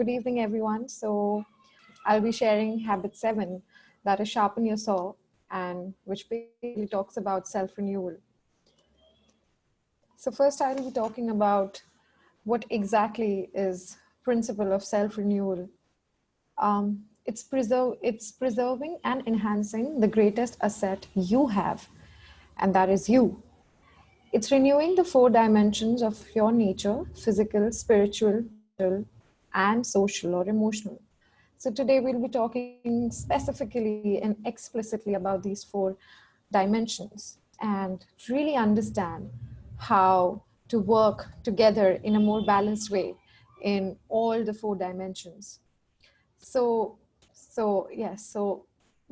Good evening, everyone. So I'll be sharing habit 7, that is sharpen your saw, and which basically talks about self-renewal. So first I'll be talking about what exactly is principle of self-renewal. It's preserving and enhancing the greatest asset you have, and that is you. It's renewing the 4 dimensions of your nature: physical, spiritual, mental, and social or emotional. So today we'll be talking specifically and explicitly about these 4 dimensions and really understand how to work together in a more balanced way in all the 4 dimensions. So, so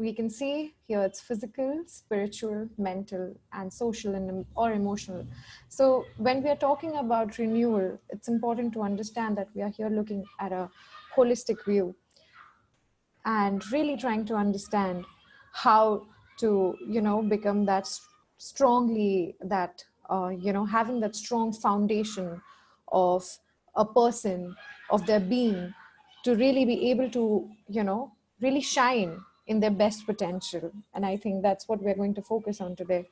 we can see here it's physical, spiritual, mental, and social and or emotional. So when we are talking about renewal, it's important to understand that we are here looking at a holistic view and really trying to understand how to become that strongly that having that strong foundation of a person, of their being, to really be able to really shine in their best potential. And I think that's what we're going to focus on today.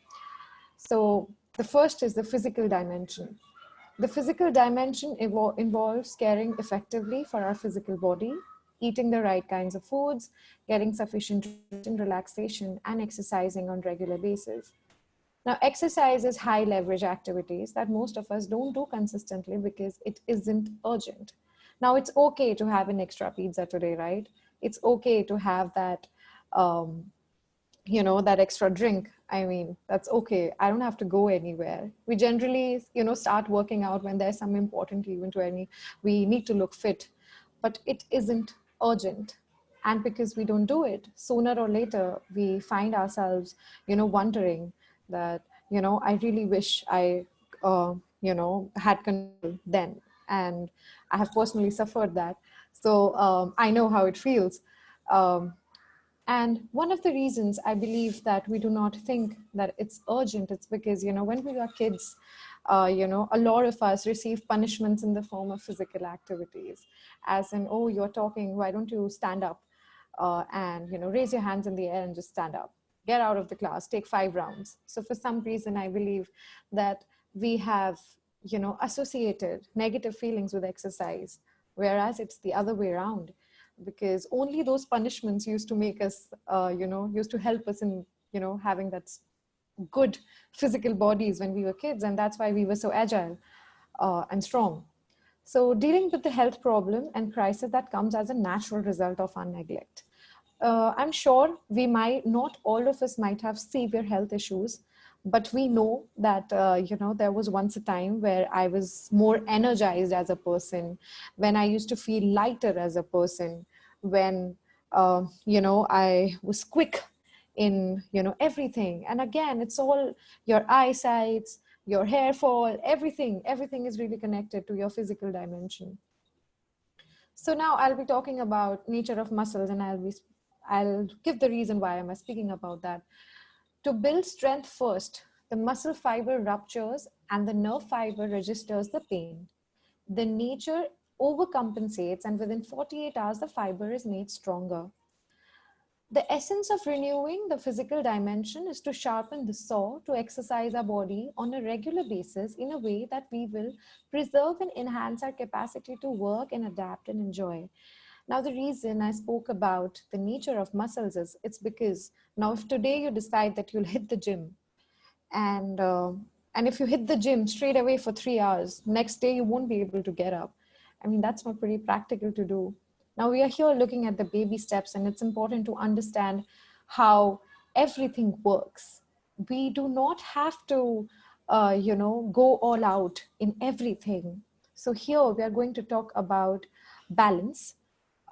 So the first is the physical dimension. The physical dimension involves caring effectively for our physical body, eating the right kinds of foods, getting sufficient rest and relaxation, and exercising on regular basis. Now, exercise is high leverage activities that most of us don't do consistently because it isn't urgent. Now, it's okay to have an extra pizza today, right? It's okay to have that that extra drink. I mean, that's okay. I don't have to go anywhere. We generally start working out when there's some important event where we need to look fit, but it isn't urgent. And because we don't do it, sooner or later we find ourselves wondering that I really wish I had control then. And I have personally suffered that, so I know how it feels. And one of the reasons I believe that we do not think that it's urgent, it's because, when we were kids, a lot of us receive punishments in the form of physical activities, as in, oh, you're talking, why don't you stand up and, raise your hands in the air and just stand up, get out of the class, take 5 rounds. So for some reason, I believe that we have, associated negative feelings with exercise, whereas it's the other way around, because only those punishments used to make us, used to help us in, having that good physical bodies when we were kids. And that's why we were so agile and strong. So dealing with the health problem and crisis that comes as a natural result of our neglect. I'm sure we might, not all of us might have severe health issues, but we know that, there was once a time where I was more energized as a person, when I used to feel lighter as a person, when, I was quick in, everything. And again, it's all your eyesight, your hair fall, everything is really connected to your physical dimension. So now I'll be talking about nature of muscles, and I'll give the reason why am I speaking about that. To build strength first, the muscle fiber ruptures and the nerve fiber registers the pain. The nature overcompensates, and within 48 hours, the fiber is made stronger. The essence of renewing the physical dimension is to sharpen the saw, to exercise our body on a regular basis in a way that we will preserve and enhance our capacity to work and adapt and enjoy. Now, the reason I spoke about the nature of muscles is it's because now if today you decide that you'll hit the gym, and if you hit the gym straight away for 3 hours, next day you won't be able to get up. I mean, that's not pretty practical to do. Now we are here looking at the baby steps, and it's important to understand how everything works. We do not have to go all out in everything. So here we are going to talk about balance.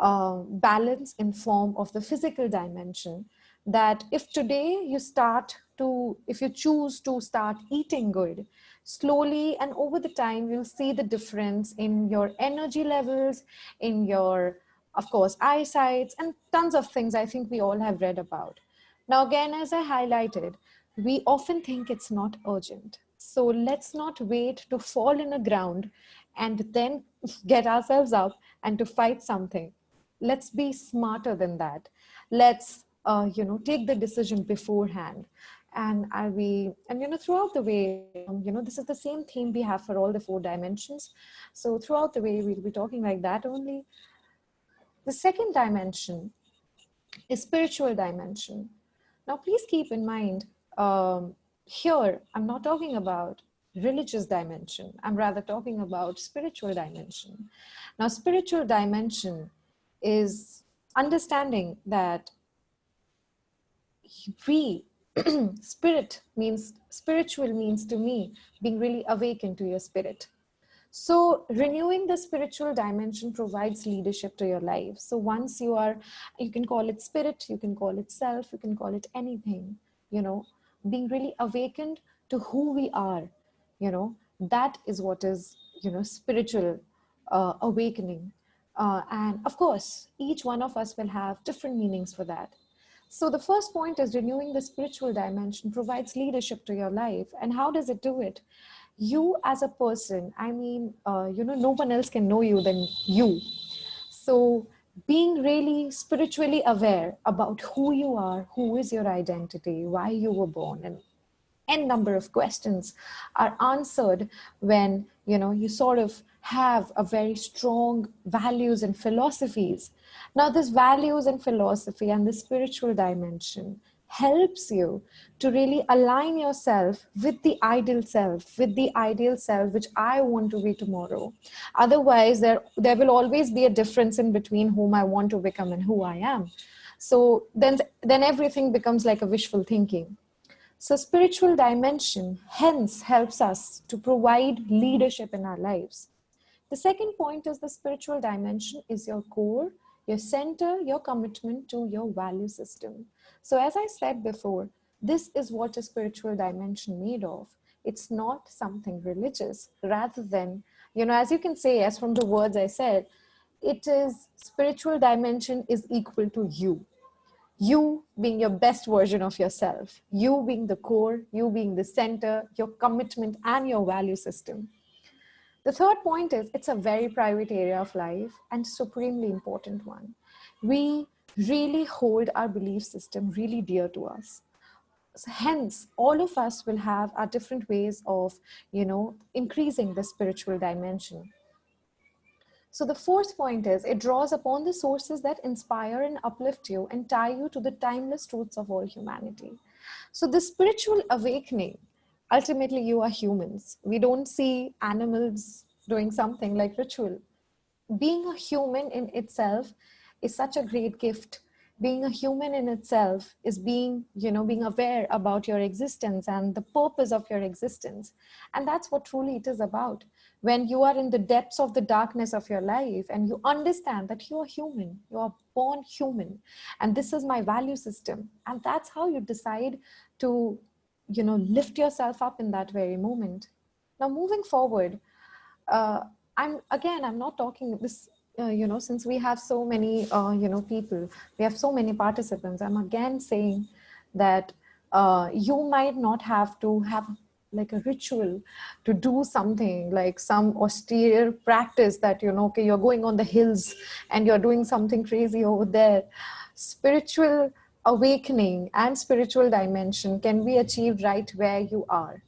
Balance in form of the physical dimension, that if today if you choose to start eating good, slowly and over the time, you'll see the difference in your energy levels, in your, of course, eyesight, and tons of things I think we all have read about. Now, again, as I highlighted, we often think it's not urgent. So let's not wait to fall in the ground and then get ourselves up and to fight something. Let's be smarter than that. Let's take the decision beforehand. And throughout the way, this is the same theme we have for all the 4 dimensions. So throughout the way, we'll be talking like that only. The second dimension is spiritual dimension. Now, please keep in mind, here, I'm not talking about religious dimension. I'm rather talking about spiritual dimension. Now, spiritual dimension is understanding that we, spiritual means to me, being really awakened to your spirit. So renewing the spiritual dimension provides leadership to your life. So once you can call it spirit, you can call it self, you can call it anything, being really awakened to who we are, that is what is, spiritual awakening. And of course, each one of us will have different meanings for that. So the first point is renewing the spiritual dimension provides leadership to your life. And how does it do it? You as a person, no one else can know you than you. So being really spiritually aware about who you are, who is your identity, why you were born, and n number of questions are answered when you sort of have a very strong values and philosophies. Now this values and philosophy and the spiritual dimension helps you to really align yourself with the ideal self which I want to be tomorrow. Otherwise there will always be a difference in between whom I want to become and who I am. So then everything becomes like a wishful thinking. So spiritual dimension hence helps us to provide leadership in our lives. The second point is the spiritual dimension is your core, your center, your commitment to your value system. So as I said before, this is what a spiritual dimension made of. It's not something religious, rather than, as you can say, as from the words I said, it is spiritual dimension is equal to you being your best version of yourself, you being the core, you being the center, your commitment and your value system. The third point is it's a very private area of life and supremely important one. We really hold our belief system really dear to us. So hence, all of us will have our different ways of, increasing the spiritual dimension. So the fourth point is it draws upon the sources that inspire and uplift you and tie you to the timeless truths of all humanity. So the spiritual awakening, ultimately you are humans. We don't see animals doing something like ritual. Being a human in itself is such a great gift. Being a human in itself is being aware about your existence and the purpose of your existence. And that's what truly it is about. When you are in the depths of the darkness of your life and you understand that you are human, you are born human, and this is my value system. And that's how you decide to, lift yourself up in that very moment. Now, moving forward, I'm not talking this, since we have so many, people, we have so many participants. I'm again saying that you might not have to have like a ritual to do something like some austere practice that, okay, you're going on the hills and you're doing something crazy over there. Spiritual awakening and spiritual dimension can be achieved right where you are.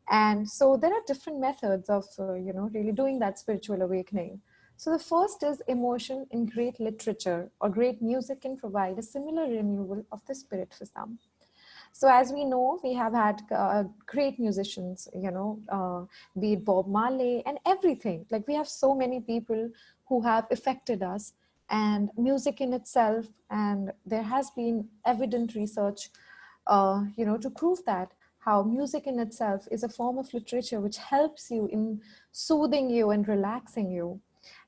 And so there are different methods of, really doing that spiritual awakening. So the first is immersion in great literature or great music can provide a similar renewal of the spirit for some. So as we know, we have had great musicians, be it Bob Marley and everything. Like we have so many people who have affected us and music in itself. And there has been evident research, to prove that how music in itself is a form of literature which helps you in soothing you and relaxing you.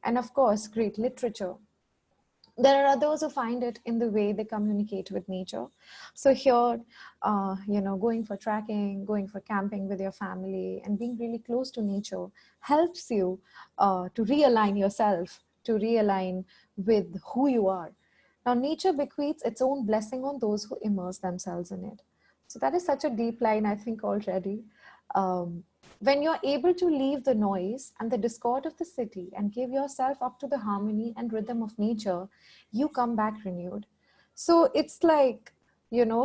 And of course, great literature. There are others who find it in the way they communicate with nature. So here, going for trekking, going for camping with your family and being really close to nature helps you to realign yourself, to realign with who you are. Now, nature bequeaths its own blessing on those who immerse themselves in it. So that is such a deep line, I think, already. When you're able to leave the noise and the discord of the city and give yourself up to the harmony and rhythm of nature, you come back renewed. So it's like,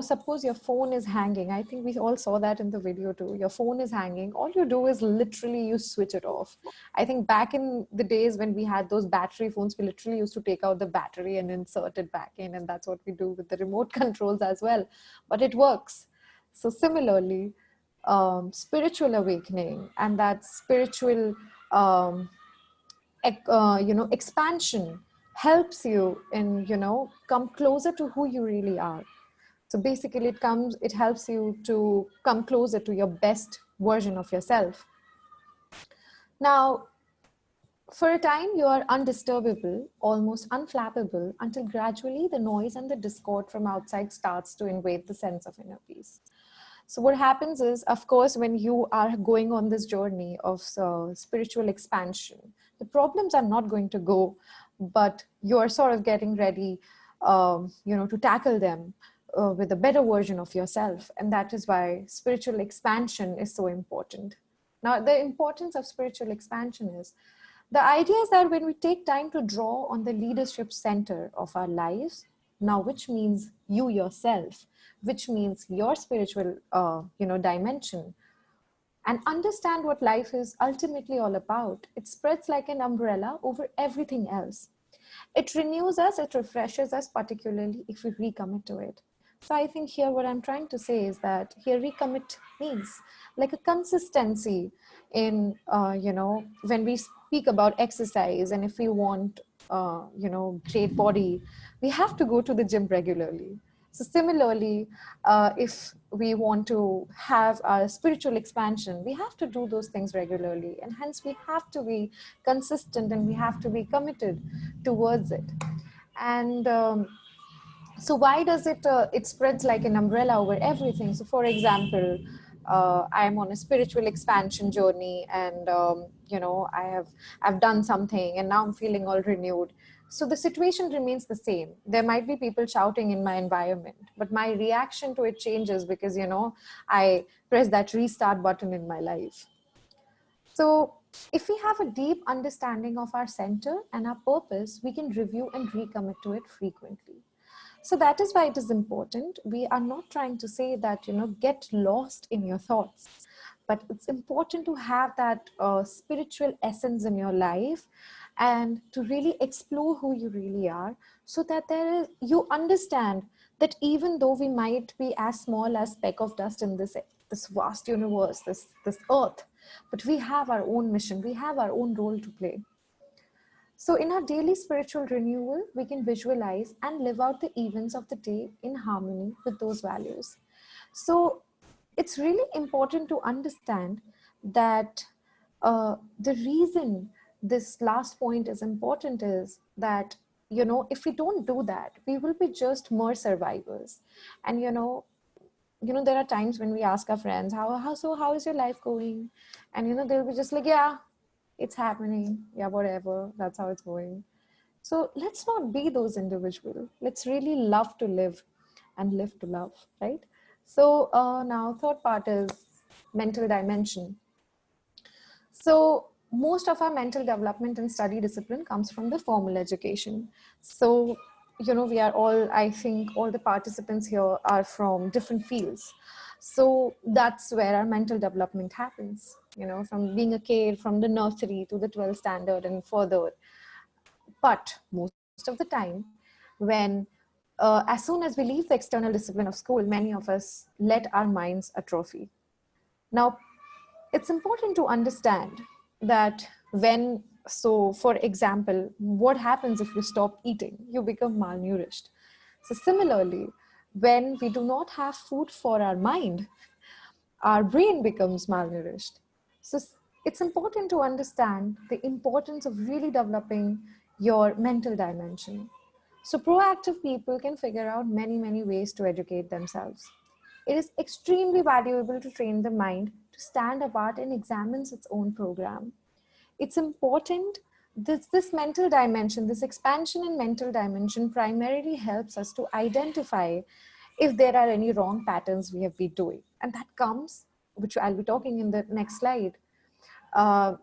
suppose your phone is hanging. I think we all saw that in the video too. Your phone is hanging. All you do is literally you switch it off. I think back in the days when we had those battery phones, we literally used to take out the battery and insert it back in. And that's what we do with the remote controls as well. But it works. So similarly, spiritual awakening and that spiritual expansion helps you in come closer to who you really are. So basically it helps you to come closer to your best version of yourself. Now, for a time you are undisturbable, almost unflappable, until gradually the noise and the discord from outside starts to invade the sense of inner peace. So what happens is, of course, when you are going on this journey of spiritual expansion, the problems are not going to go, but you're sort of getting ready, to tackle them with a better version of yourself. And that is why spiritual expansion is so important. Now, the importance of spiritual expansion is, the idea is that when we take time to draw on the leadership center of our lives, now, which means you yourself, which means your spiritual, dimension, and understand what life is ultimately all about, it spreads like an umbrella over everything else. It renews us, it refreshes us, particularly if we recommit to it. So I think here what I'm trying to say is that here recommit means like a consistency in, when we speak about exercise, and if we want, great body, we have to go to the gym regularly. So similarly, if we want to have our spiritual expansion, we have to do those things regularly. And hence we have to be consistent and we have to be committed towards it. And so why does it spreads like an umbrella over everything? So for example, I'm on a spiritual expansion journey, and I've done something and now I'm feeling all renewed. So the situation remains the same. There might be people shouting in my environment, but my reaction to it changes because I press that restart button in my life. So if we have a deep understanding of our center and our purpose, we can review and recommit to it frequently. So that is why it is important. We are not trying to say that, get lost in your thoughts, but it's important to have that spiritual essence in your life and to really explore who you really are, so that you understand that even though we might be as small as speck of dust in this vast universe, this earth, but we have our own mission, we have our own role to play. So in our daily spiritual renewal, we can visualize and live out the events of the day in harmony with those values. So it's really important to understand that the reason this last point is important is that, if we don't do that, we will be just more survivors. And, there are times when we ask our friends, how is your life going? And, they'll be just like, yeah, it's happening. Yeah, whatever. That's how it's going. So let's not be those individuals. Let's really love to live and live to love, right? So now third part is mental dimension. So most of our mental development and study discipline comes from the formal education. So, we are all, I think all the participants here are from different fields. So that's where our mental development happens, from being a kid, from the nursery to the 12th standard and further. But most of the time, when as soon as we leave the external discipline of school, many of us let our minds atrophy. Now, it's important to understand that for example, what happens if you stop eating? You become malnourished. So similarly, when we do not have food for our mind, our brain becomes malnourished. So it's important to understand the importance of really developing your mental dimension. So proactive people can figure out many, many ways to educate themselves. It is extremely valuable to train the mind to stand apart and examines its own program. It's important, this mental dimension, this expansion in mental dimension primarily helps us to identify if there are any wrong patterns we have been doing. And that comes, which I'll be talking in the next slide, uh,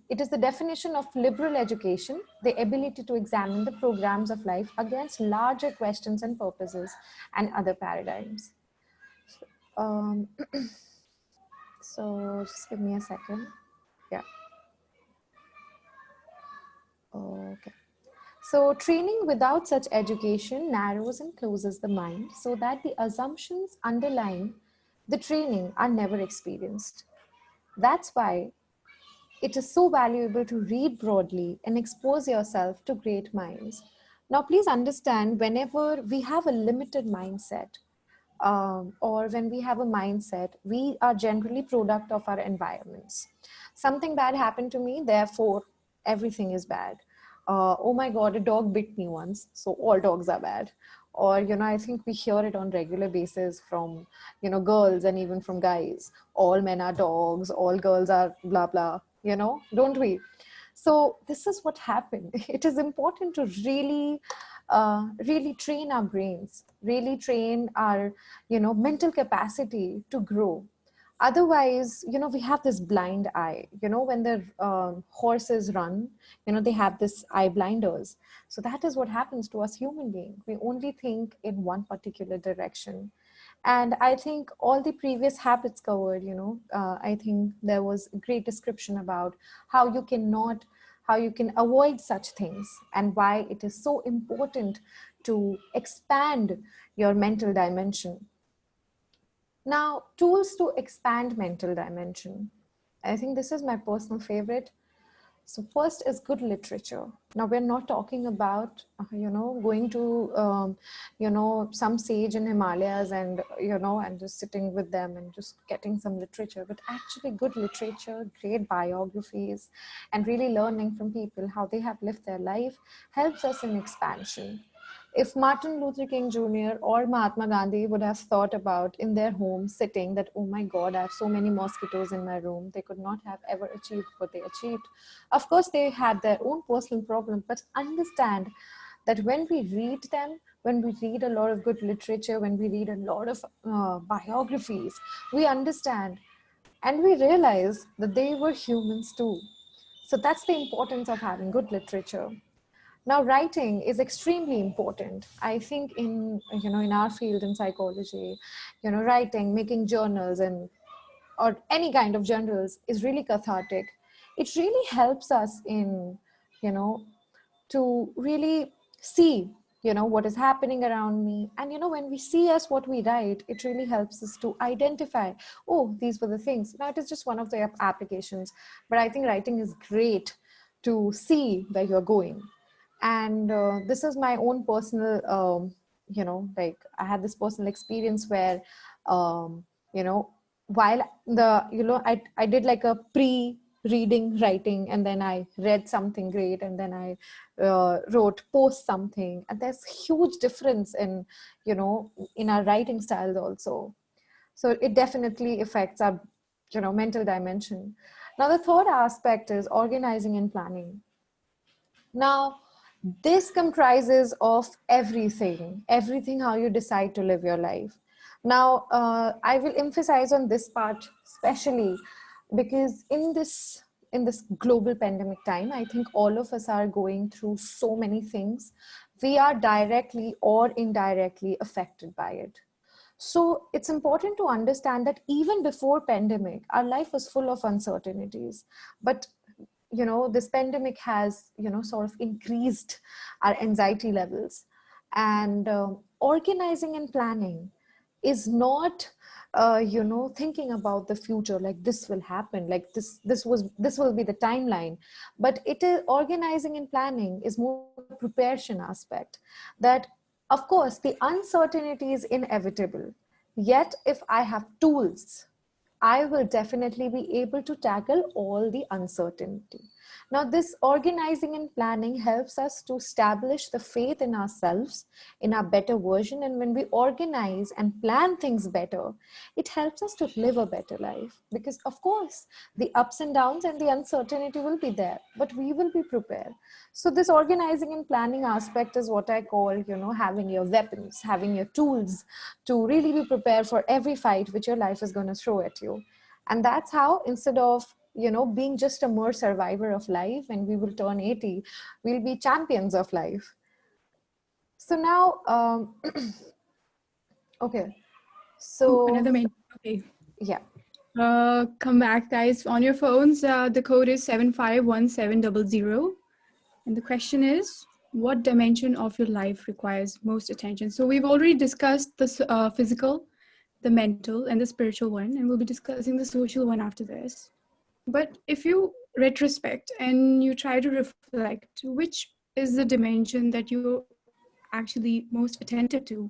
it is the definition of liberal education, the ability to examine the programs of life against larger questions and purposes and other paradigms. Um, so just give me a second. Yeah. Okay. So training without such education narrows and closes the mind so that the assumptions underlying the training are never experienced. That's why it is so valuable to read broadly and expose yourself to great minds. Now, please understand, whenever we have a limited mindset, or when we have a mindset, we are generally product of our environments. Something bad happened to me, therefore everything is bad. Oh my God, a dog bit me once, so all dogs are bad. Or, I think we hear it on regular basis from, girls and even from guys. All men are dogs, all girls are blah, blah, don't we? So this is what happened. It is important to really train our brains, really train our, mental capacity to grow. Otherwise, we have this blind eye, when the horses run, they have this eye blinders. So that is what happens to us human beings. We only think in one particular direction. And I think all the previous habits covered, I think there was a great description about how you cannot, how you can avoid such things, and why it is so important to expand your mental dimension. Now, tools to expand mental dimension. I think this is my personal favorite. So first is good literature. Now we're not talking about, going to, some sage in Himalayas and, and just sitting with them and just getting some literature, but actually good literature, great biographies, and really learning from people how they have lived their life helps us in expansion. If Martin Luther King Jr. or Mahatma Gandhi would have thought about in their home sitting that, oh my God, I have so many mosquitoes in my room, they could not have ever achieved what they achieved. Of course, they had their own personal problem, but understand that when we read them, when we read a lot of good literature, when we read a lot of biographies, we understand and we realize that they were humans too. So that's the importance of having good literature. Now, writing is extremely important. I think in our field in psychology, writing, making journals and or any kind of journals is really cathartic. It really helps us in, you know, to really see, what is happening around me. And, when we see us what we write, it really helps us to identify, oh, these were the things. Now, it is just one of the applications, but I think writing is great to see where you're going. And this is my own personal, like I had this personal experience where, you know, while I did like a pre-reading writing, and then I read something great, and then I wrote post something, and there's huge difference in, in our writing styles also. So it definitely affects our, mental dimension. Now, the third aspect is organizing and planning. Now, this comprises of everything how you decide to live your life. Now, I will emphasize on this part especially because in this global pandemic time, I think all of us are going through so many things. We are directly or indirectly affected by it. So it's important to understand that even before pandemic, our life was full of uncertainties. But this pandemic has sort of increased our anxiety levels, and organizing and planning is not thinking about the future, like this will happen, like this will be the timeline. But it is organizing and planning is more preparation aspect, that of course the uncertainty is inevitable, yet if I have tools, I will definitely be able to tackle all the uncertainty. Now, this organizing and planning helps us to establish the faith in ourselves, in our better version. And when we organize and plan things better, it helps us to live a better life. Because, of course, the ups and downs and the uncertainty will be there, but we will be prepared. So, this organizing and planning aspect is what I call, having your weapons, having your tools to really be prepared for every fight which your life is going to throw at you. And that's how, instead of, being just a mere survivor of life, when we will turn 80, we'll be champions of life. So now, okay. Oh, So, another main. Okay. yeah. Come back, guys. On your phones, the code is 751700. And the question is, what dimension of your life requires most attention? So we've already discussed the physical, the mental, and the spiritual one, and we'll be discussing the social one after this. But if you retrospect and you try to reflect, which is the dimension that you're actually most attentive to?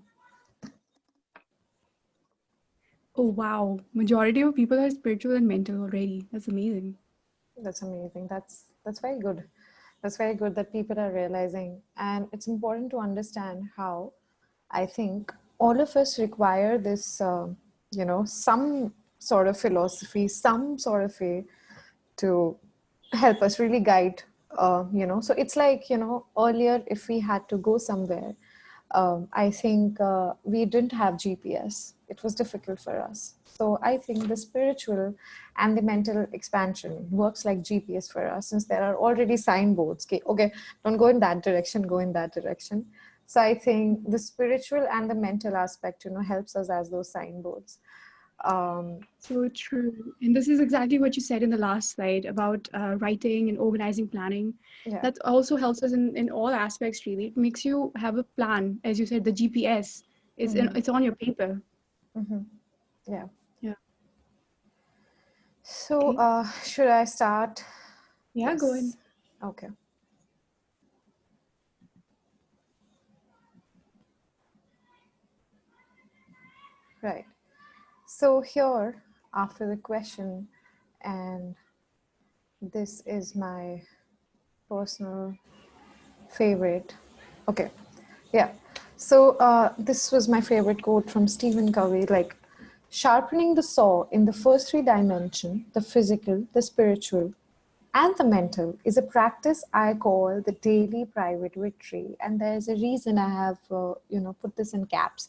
Oh, wow. Majority of people are spiritual and mental already. That's amazing. That's amazing. That's very good. That's very good that people are realizing. And it's important to understand how, I think, all of us require this, some sort of philosophy, some sort of way to help us really guide. So it's like, earlier, if we had to go somewhere, I think we didn't have GPS. It was difficult for us. So I think the spiritual and the mental expansion works like GPS for us, since there are already signboards. Okay, don't go in that direction, go in that direction. So I think the spiritual and the mental aspect, helps us as those signboards. So true. And this is exactly what you said in the last slide about writing and organizing, planning. Yeah. That also helps us in all aspects, really. It makes you have a plan. As you said, the GPS is it's on your paper. Yeah. Yeah. So Okay. should I start? Yeah, go ahead. This? Okay. Right. So here, after the question, and this is my personal favorite. Okay. Yeah. So this was my favorite quote from Stephen Covey, like, sharpening the saw in the first three dimensions, the physical, the spiritual, and the mental, is a practice I call the daily private victory. And there's a reason I have, put this in caps,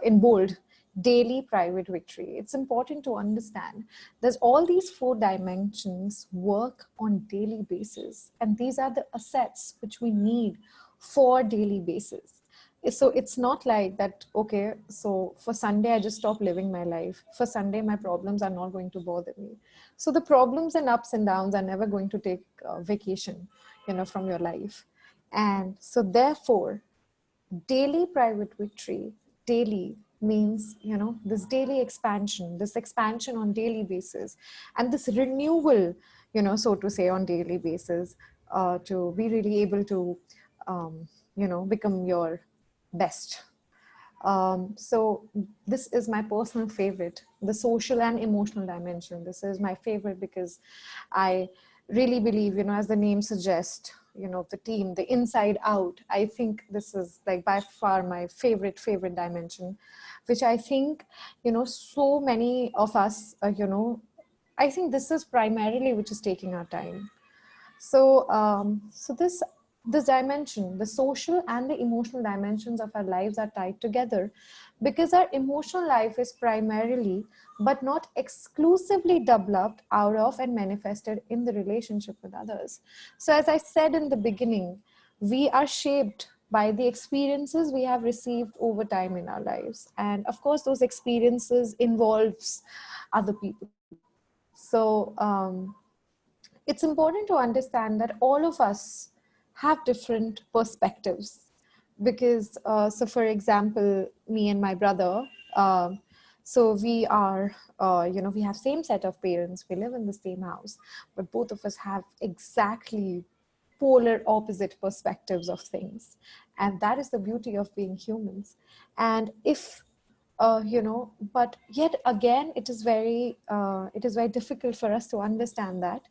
in bold, daily private victory. It's important to understand there's all these four dimensions work on daily basis. And these are the assets which we need for daily basis. So it's not like that, okay, so for Sunday I just stop living my life. For Sunday my problems are not going to bother me. So the problems and ups and downs are never going to take vacation, from your life. And so therefore, daily private victory, daily means, this daily expansion, this expansion on daily basis, and this renewal, so to say, on daily basis, to be really able to, become your best. So this is my personal favorite, the social and emotional dimension. This is my favorite because I really believe, as the name suggests, the team, the inside out. I think this is like by far my favorite dimension, which I think, so many of us, I think this is primarily which is taking our time. So, so this dimension, the social and the emotional dimensions of our lives are tied together, because our emotional life is primarily, but not exclusively, developed out of and manifested in the relationship with others. So, as I said in the beginning, we are shaped by the experiences we have received over time in our lives, and of course, those experiences involves other people. So, it's important to understand that all of us have different perspectives, because so for example, me and my brother, so we are, we have same set of parents, we live in the same house, but both of us have exactly polar opposite perspectives of things. And that is the beauty of being humans. And if but yet again, it is very difficult for us to understand that,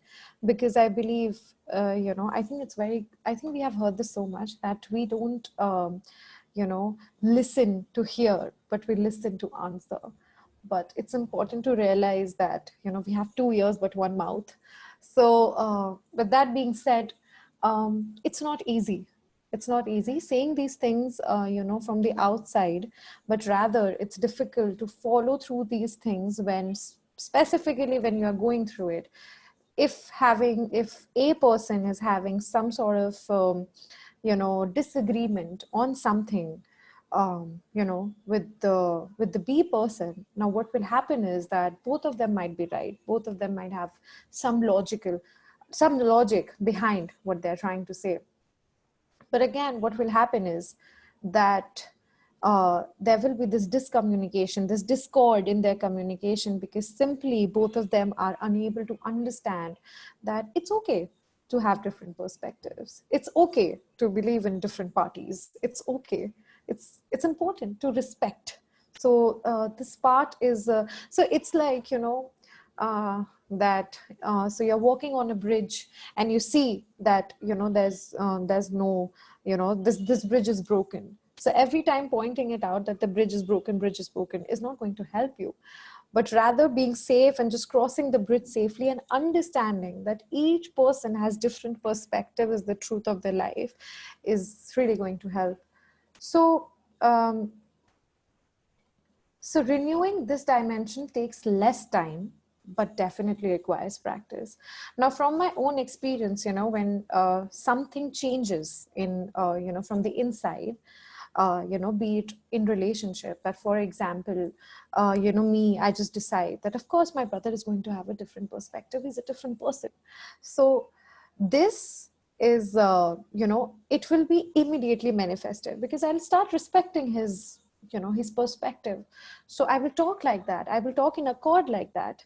because I believe, I think we have heard this so much that we don't, listen to hear, but we listen to answer. But it's important to realize that, we have two ears but one mouth. So with that being said, it's not easy. It's not easy saying these things, from the outside, but rather it's difficult to follow through these things when specifically when you are going through it, if a person is having some sort of disagreement on something, with the B person, now what will happen is that both of them might be right, both of them might have some logic behind what they're trying to say. But again, what will happen is that there will be this discommunication, this discord in their communication, because simply both of them are unable to understand that it's okay to have different perspectives. It's okay to believe in different parties. It's okay. It's important to respect. So this part is, so it's like, that so you're walking on a bridge and you see that there's no, this bridge is broken. So every time pointing it out that the bridge is broken is not going to help you, but rather being safe and just crossing the bridge safely and understanding that each person has different perspective is the truth of their life is really going to help. So so renewing this dimension takes less time, but definitely requires practice. Now, from my own experience, when something changes in, from the inside, be it in relationship, that for example, me, I just decide that, of course, my brother is going to have a different perspective. He's a different person. So this is, it will be immediately manifested because I'll start respecting his perspective. So I will talk like that. I will talk in accord like that.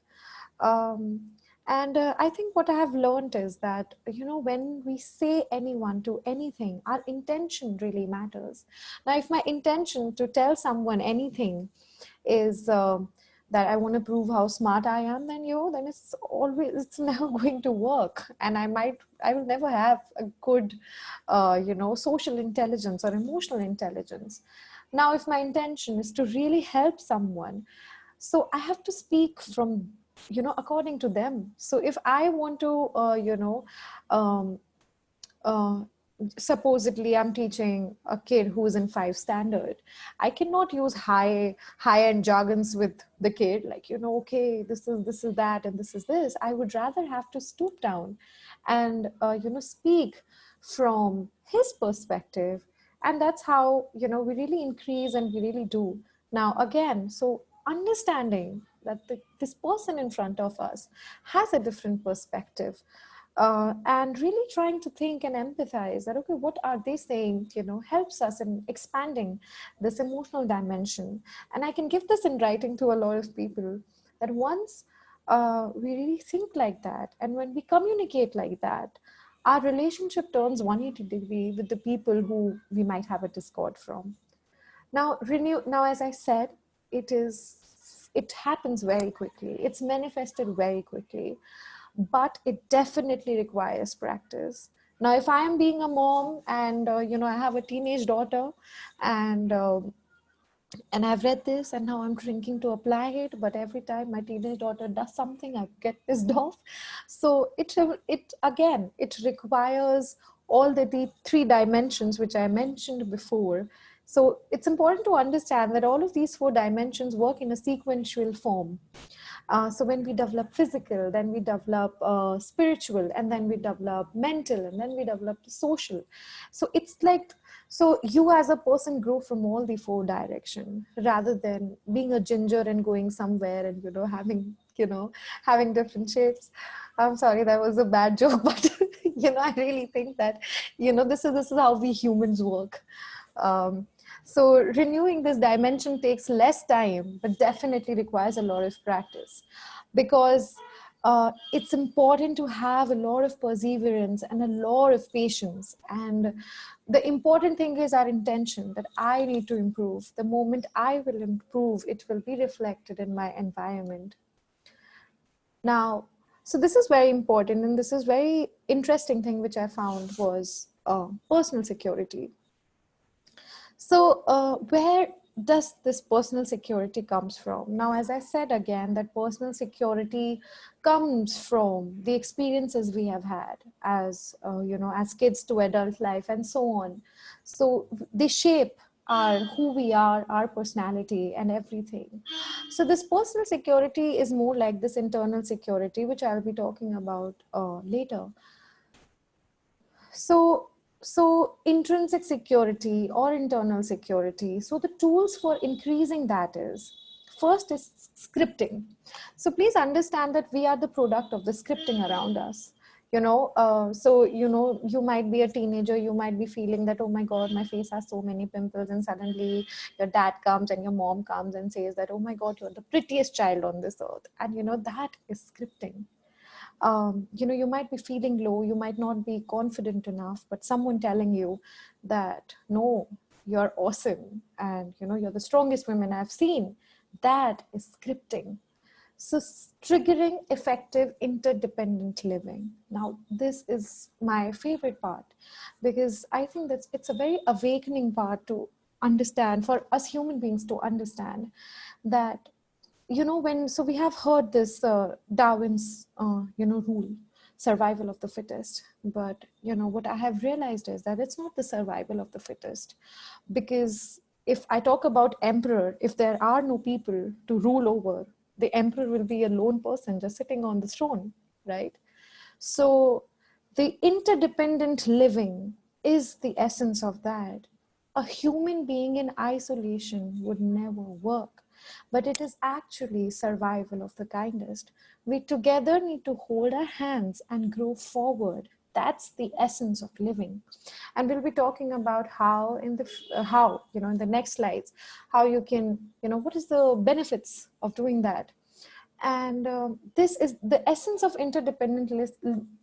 Um, and I think what I have learned is that, when we say anyone to anything, our intention really matters. Now, if my intention to tell someone anything is that I want to prove how smart I am, then, then it's never going to work. And I will never have a good, social intelligence or emotional intelligence. Now, if my intention is to really help someone, so I have to speak from, according to them. So if I want to, um, uh, supposedly I'm teaching a kid who's in 5 standard, I cannot use high end jargons with the kid, like, okay, this is that and this is this. I would rather have to stoop down and speak from his perspective. And that's how, we really increase and we really do. Now again, so understanding that this person in front of us has a different perspective, and really trying to think and empathize that, okay, what are they saying, helps us in expanding this emotional dimension. And I can give this in writing to a lot of people, that once we really think like that, and when we communicate like that, our relationship turns 180-degree with the people who we might have a discord from. Now, as I said, it happens very quickly. It's manifested very quickly, but it definitely requires practice. Now, if I am being a mom and, I have a teenage daughter, and and I've read this and now I'm thinking to apply it, but every time my teenage daughter does something, I get pissed off. So it requires all the 3 dimensions which I mentioned before. So it's important to understand that all of these 4 dimensions work in a sequential form. So when we develop physical, then we develop spiritual, and then we develop mental, and then we develop social. So it's like, so you as a person grow from all the 4 directions, rather than being a ginger and going somewhere and, having different shapes. I'm sorry, that was a bad joke, but, I really think that, this is how we humans work. So renewing this dimension takes less time, but definitely requires a lot of practice, because it's important to have a lot of perseverance and a lot of patience. And the important thing is our intention, that I need to improve. The moment I will improve, it will be reflected in my environment. Now, so this is very important, and this is very interesting thing which I found was personal security. So where does this personal security comes from? Now, as I said again, that personal security comes from the experiences we have had as, as kids to adult life and so on. So they shape our who we are, our personality, and everything. So this personal security is more like this internal security, which I'll be talking about later. So intrinsic security or internal security. So the tools for increasing that is, first is scripting. So please understand that we are the product of the scripting around us. You might be a teenager, you might be feeling that, oh my God, my face has so many pimples, and suddenly your dad comes and your mom comes and says that, oh my God, you're the prettiest child on this earth. And that is scripting. You might be feeling low, you might not be confident enough, but someone telling you that, no, you're awesome, and you're the strongest woman I've seen. That is scripting. So triggering effective interdependent living. Now, this is my favorite part, because I think that it's a very awakening part to understand, for us human beings to understand that, so we have heard this Darwin's, rule, survival of the fittest. But, what I have realized is that it's not the survival of the fittest. Because if I talk about emperor, if there are no people to rule over, the emperor will be a lone person just sitting on the throne, right? So the interdependent living is the essence of that. A human being in isolation would never work, but it is actually survival of the kindest. We together need to hold our hands and grow forward. That's the essence of living. And we'll be talking about how in the next slides, how you can, what is the benefits of doing that. And this is the essence of interdependent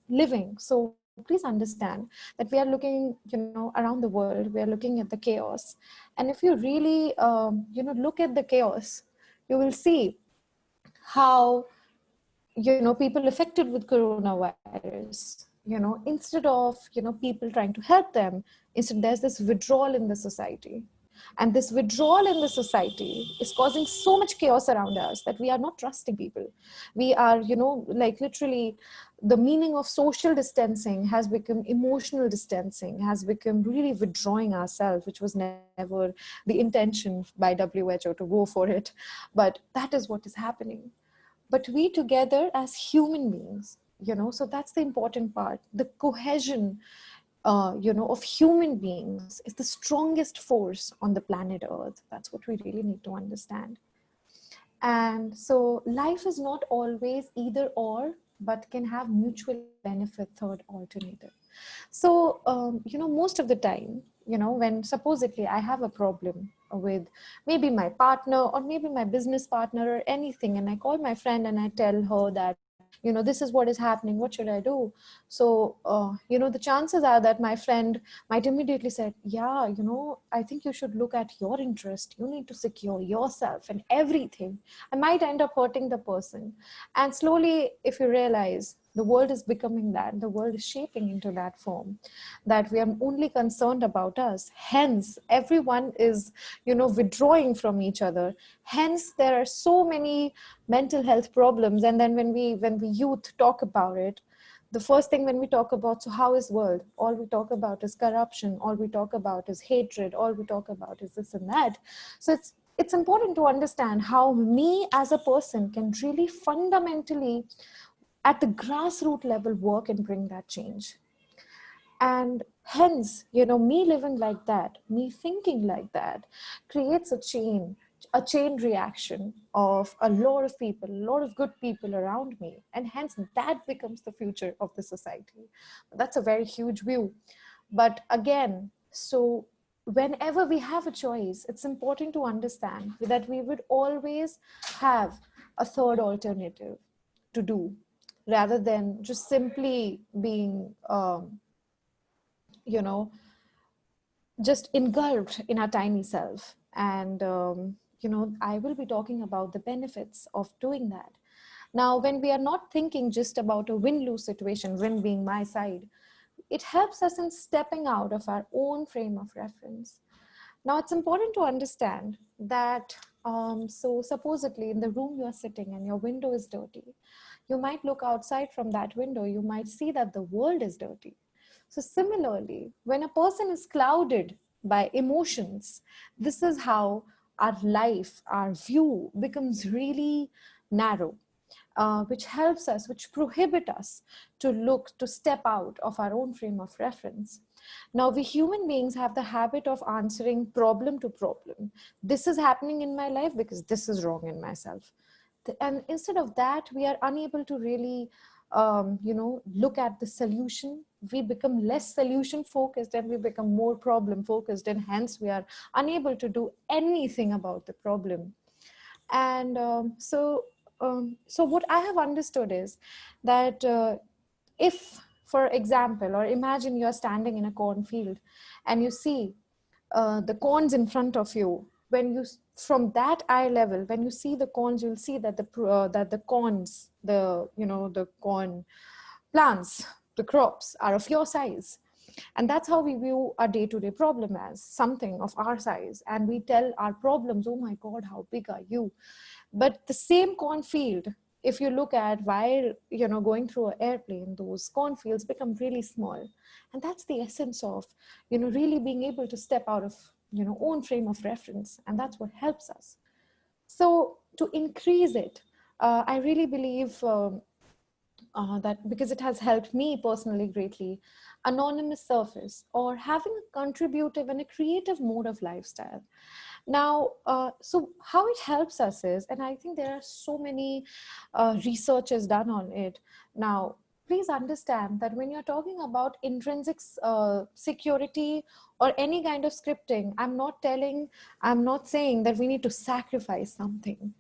living. So please understand that we are looking, around the world, we are looking at the chaos. And if you really, look at the chaos, you will see how, people affected with coronavirus, instead of, people trying to help them, instead there's this withdrawal in the society. And this withdrawal in the society is causing so much chaos around us that we are not trusting people. We are, like literally, the meaning of social distancing has become emotional distancing, has become really withdrawing ourselves, which was never the intention by WHO to go for it. But that is what is happening. But we together as human beings, so that's the important part. The cohesion, of human beings is the strongest force on the planet Earth. That's what we really need to understand. And so life is not always either or, but can have mutual benefit third alternative. So, most of the time, when supposedly I have a problem with maybe my partner or maybe my business partner or anything, and I call my friend and I tell her that, this is what is happening, what should I do? So, the chances are that my friend might immediately say, yeah, I think you should look at your interest. You need to secure yourself and everything. I might end up hurting the person. And slowly, if you realize, the world is becoming that, the world is shaping into that form, that we are only concerned about us. Hence, everyone is, withdrawing from each other. Hence, there are so many mental health problems. And then when we youth talk about it, the first thing when we talk about, so how is world? All we talk about is corruption. All we talk about is hatred. All we talk about is this and that. So it's important to understand how me as a person can really fundamentally at the grassroots level work and bring that change. And hence, me living like that, me thinking like that creates a chain reaction of a lot of people, a lot of good people around me. And hence that becomes the future of the society. That's a very huge view. But again, so whenever we have a choice, it's important to understand that we would always have a third alternative to do, rather than just simply being, you know, just engulfed in our tiny self. And, I will be talking about the benefits of doing that. Now, when we are not thinking just about a win-lose situation, win being my side, it helps us in stepping out of our own frame of reference. Now, it's important to understand that, so supposedly in the room you're sitting and your window is dirty, you might look outside from that window, you might see that the world is dirty. So similarly, when a person is clouded by emotions, this is how our life, our view becomes really narrow, which helps us, which prohibit us to look, to step out of our own frame of reference. Now, we human beings have the habit of answering problem to problem. This is happening in my life because this is wrong in myself. And instead of that, we are unable to really, look at the solution. We become less solution focused and we become more problem focused. And hence, we are unable to do anything about the problem. And so what I have understood is that if, for example, or imagine you're standing in a cornfield and you see the corns in front of you. When you, from that eye level, when you see the corns, you'll see that the corns, the corn plants, the crops are of your size. And that's how we view our day-to-day problem, as something of our size. And we tell our problems, oh my God, how big are you? But the same cornfield, if you look at while, going through an airplane, those cornfields become really small. And that's the essence of, really being able to step out of, own frame of reference. And that's what helps us. So to increase it, I really believe that, because it has helped me personally greatly, anonymous surface, or having a contributive and a creative mode of lifestyle. Now, so how it helps us is, and I think there are so many researches done on it. Now, please understand that when you're talking about intrinsic security or any kind of scripting, I'm not saying that we need to sacrifice something.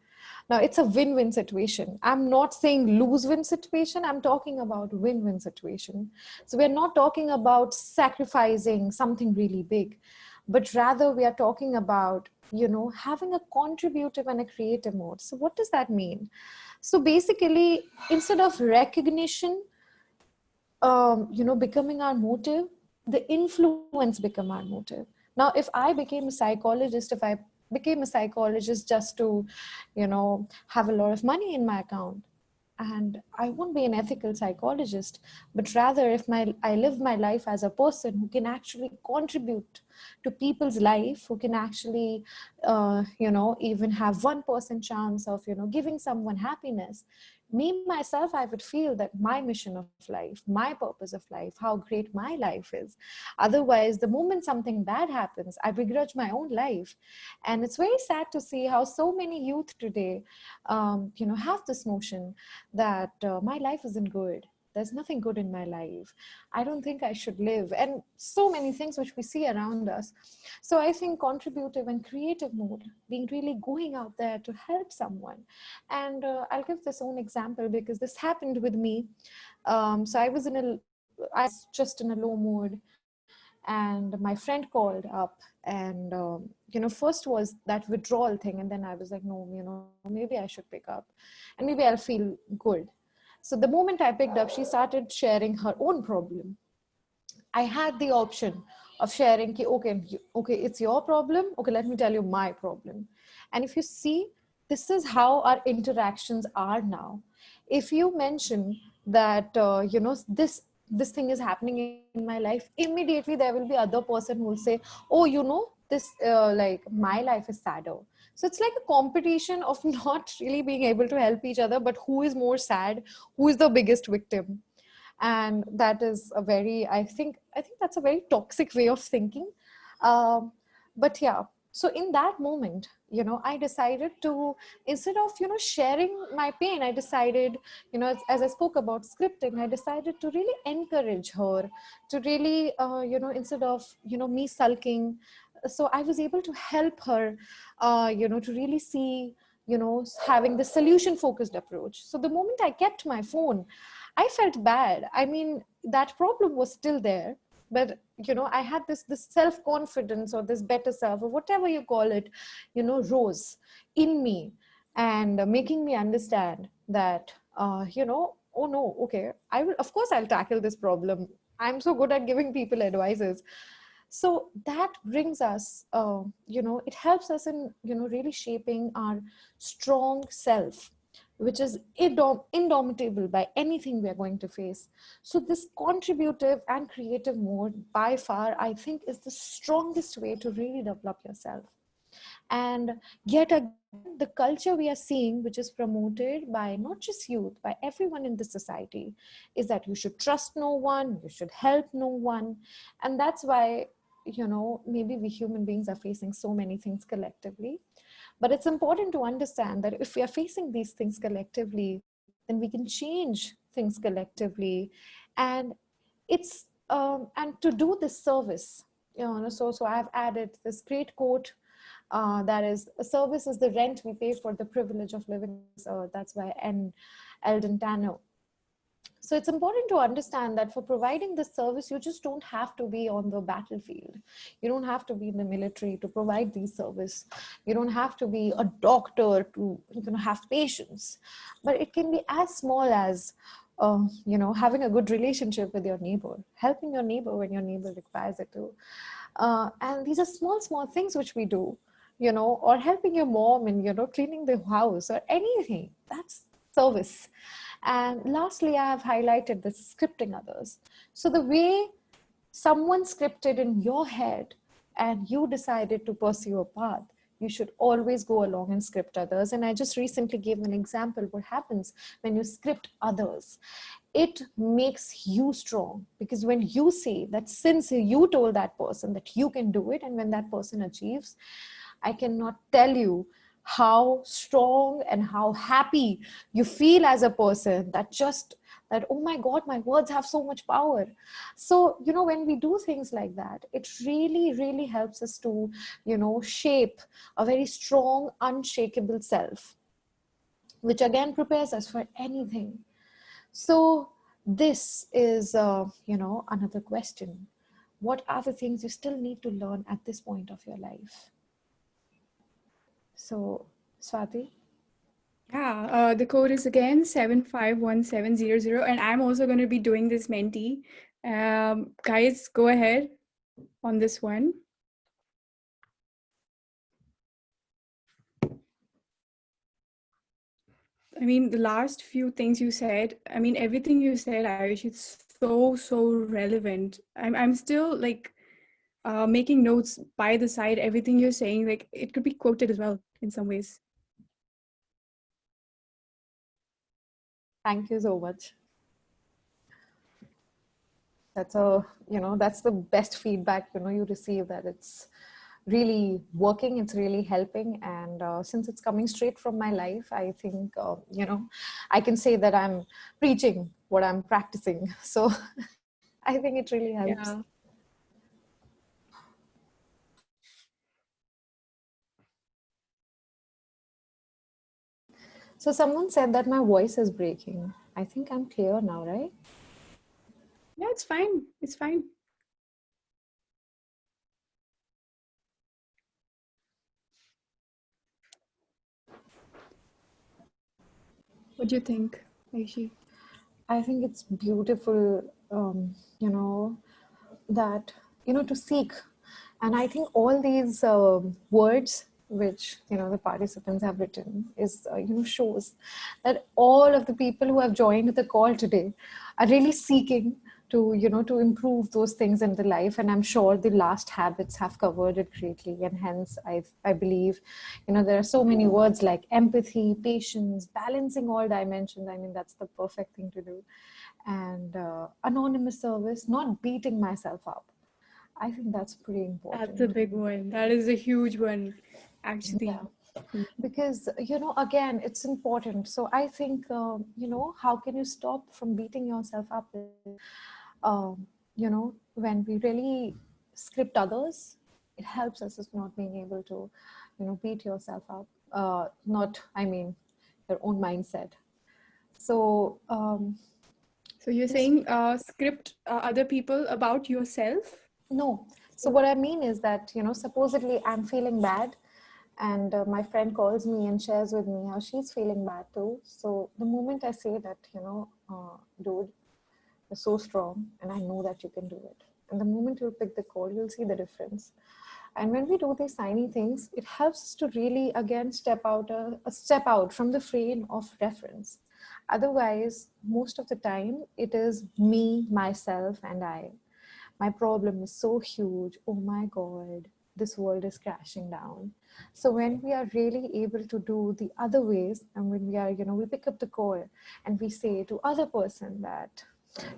Now, it's a win-win situation. I'm not saying lose-win situation. I'm talking about win-win situation. So we're not talking about sacrificing something really big, but rather we are talking about, having a contributive and a creative mode. So what does that mean? So basically, instead of recognition, becoming our motive, the influence become our motive. Now, if I became a psychologist, if I became a psychologist just to, have a lot of money in my account, and I won't be an ethical psychologist, but rather if I live my life as a person who can actually contribute to people's life, who can actually, even have 1% chance of, giving someone happiness, me myself, I would feel that my mission of life, my purpose of life, how great my life is. Otherwise, the moment something bad happens, I begrudge my own life. And it's very sad to see how so many youth today, have this notion that my life isn't good. There's nothing good in my life. I don't think I should live. And so many things which we see around us. So I think contributive and creative mode, being really going out there to help someone. And I'll give this own example because this happened with me. So I was just in a low mood, and my friend called up, and first was that withdrawal thing, and then I was like, no, maybe I should pick up and maybe I'll feel good. So the moment I picked up, she started sharing her own problem. I had the option of sharing, okay, it's your problem. Okay, let me tell you my problem. And if you see, this is how our interactions are now. If you mention that, this thing is happening in my life, immediately there will be other person who will say, oh, this, like my life is sadder. So it's like a competition of not really being able to help each other, but who is more sad, who is the biggest victim. And that is a very, I think that's a very toxic way of thinking. um, but yeah, so in that moment, I decided to, instead of, sharing my pain, I decided, as I spoke about scripting, I decided to really encourage her to really, instead of, me sulking. So I was able to help her, to really see, having the solution focused approach. So the moment I kept my phone, I felt bad. I mean, that problem was still there, but I had this self confidence, or this better self, or whatever you call it, rose in me, and making me understand that, oh no, okay, I will, of course, I'll tackle this problem. I'm so good at giving people advices. So that brings us, it helps us in, really shaping our strong self, which is indomitable by anything we are going to face. So this contributive and creative mode, by far, I think, is the strongest way to really develop yourself. And yet again, the culture we are seeing, which is promoted by not just youth, by everyone in the society, is that you should trust no one, you should help no one. And that's why, maybe we human beings are facing so many things collectively. But it's important to understand that if we are facing these things collectively, then we can change things collectively. And and to do this service, so I've added this great quote, that is, a service is the rent we pay for the privilege of living on this earth. That's by Eldon Tanner. So it's important to understand that for providing this service, you just don't have to be on the battlefield. You don't have to be in the military to provide these service. You don't have to be a doctor to have patience. But it can be as small as having a good relationship with your neighbor, helping your neighbor when your neighbor requires it to. And these are small things which we do, or helping your mom in, cleaning the house or anything. That's service. And lastly, I have highlighted this scripting others. So the way someone scripted in your head and you decided to pursue a path, you should always go along and script others. And I just recently gave an example what happens when you script others. It makes you strong, because when you say that, since you told that person that you can do it, and when that person achieves, I cannot tell you how strong and how happy you feel as a person, that, oh my God, my words have so much power. So, when we do things like that, it really, really helps us to, shape a very strong, unshakable self, which again prepares us for anything. So this is, another question. What are the things you still need to learn at this point of your life? So, Swati? Yeah, the code is again 751700, and I'm also going to be doing this mentee. Guys, go ahead on this one. I mean, the last few things you said, I mean, everything you said, Ayush, it's so relevant. I'm still like making notes by the side. Everything you're saying, like it could be quoted as well in some ways. Thank you so much. That's the best feedback, you receive, that it's really working, it's really helping. And since it's coming straight from my life, I think, I can say that I'm preaching what I'm practicing. So I think it really helps. Yeah. So someone said that my voice is breaking. I think I'm clear now, right? Yeah, it's fine. It's fine. What do you think, Aishi? I think it's beautiful, that, to seek. And I think all these words which, the participants have written is, shows that all of the people who have joined the call today are really seeking to, to improve those things in the life. And I'm sure the last habits have covered it greatly. And hence, I believe, there are so many words like empathy, patience, balancing all dimensions. I mean, that's the perfect thing to do. And anonymous service, not beating myself up. I think that's pretty That's a important. big one. That is a huge one, actually. Yeah. Because, again, it's important. So I think, how can you stop from beating yourself up? When we really script others, it helps us with not being able to, beat yourself up. Not, I mean, your own mindset. So, So you're this, saying script other people about yourself? no. So what I mean is that, supposedly I'm feeling bad, and my friend calls me and shares with me how she's feeling bad too. So the moment I say that, dude, you're so strong and I know that you can do it. And the moment you'll pick the call, you'll see the difference. And when we do these tiny things, it helps us to really, again, step out a step out from the frame of reference. Otherwise, most of the time, it is me, myself, and I. My problem is so huge. Oh my God, this world is crashing down. So when we are really able to do the other ways, and when we are, we pick up the call and we say to other person that,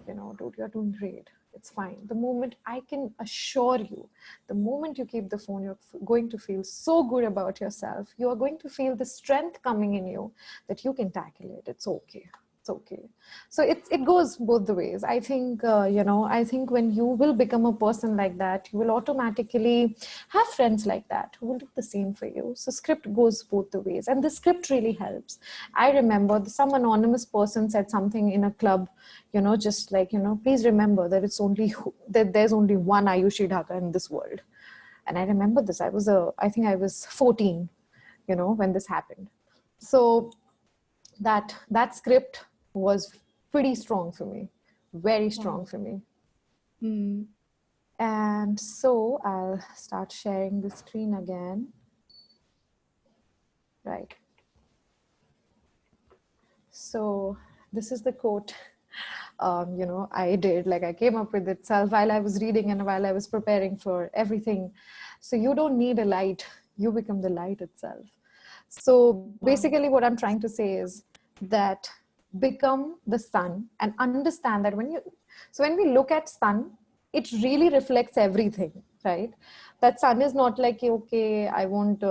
dude, you're doing great. It's fine. The moment, I can assure you, the moment you keep the phone, you're going to feel so good about yourself. You are going to feel the strength coming in you that you can tackle it. It's okay. It's okay. So it goes both the ways. I think, I think when you will become a person like that, you will automatically have friends like that who will do the same for you. So script goes both the ways. And the script really helps. I remember some anonymous person said something in a club, just like, please remember that that there's only one Ayushi Dhaka in this world. And I remember this. I think I was 14, when this happened. So that script was pretty strong for me, very strong for me. Mm. And so I'll start sharing the screen again. Right. So this is the quote, I came up with it while I was reading and while I was preparing for everything. So you don't need a light, you become the light itself. So basically what I'm trying to say is that become the sun and understand that when we look at sun, it really reflects everything, right? That sun is not like, okay, I won't,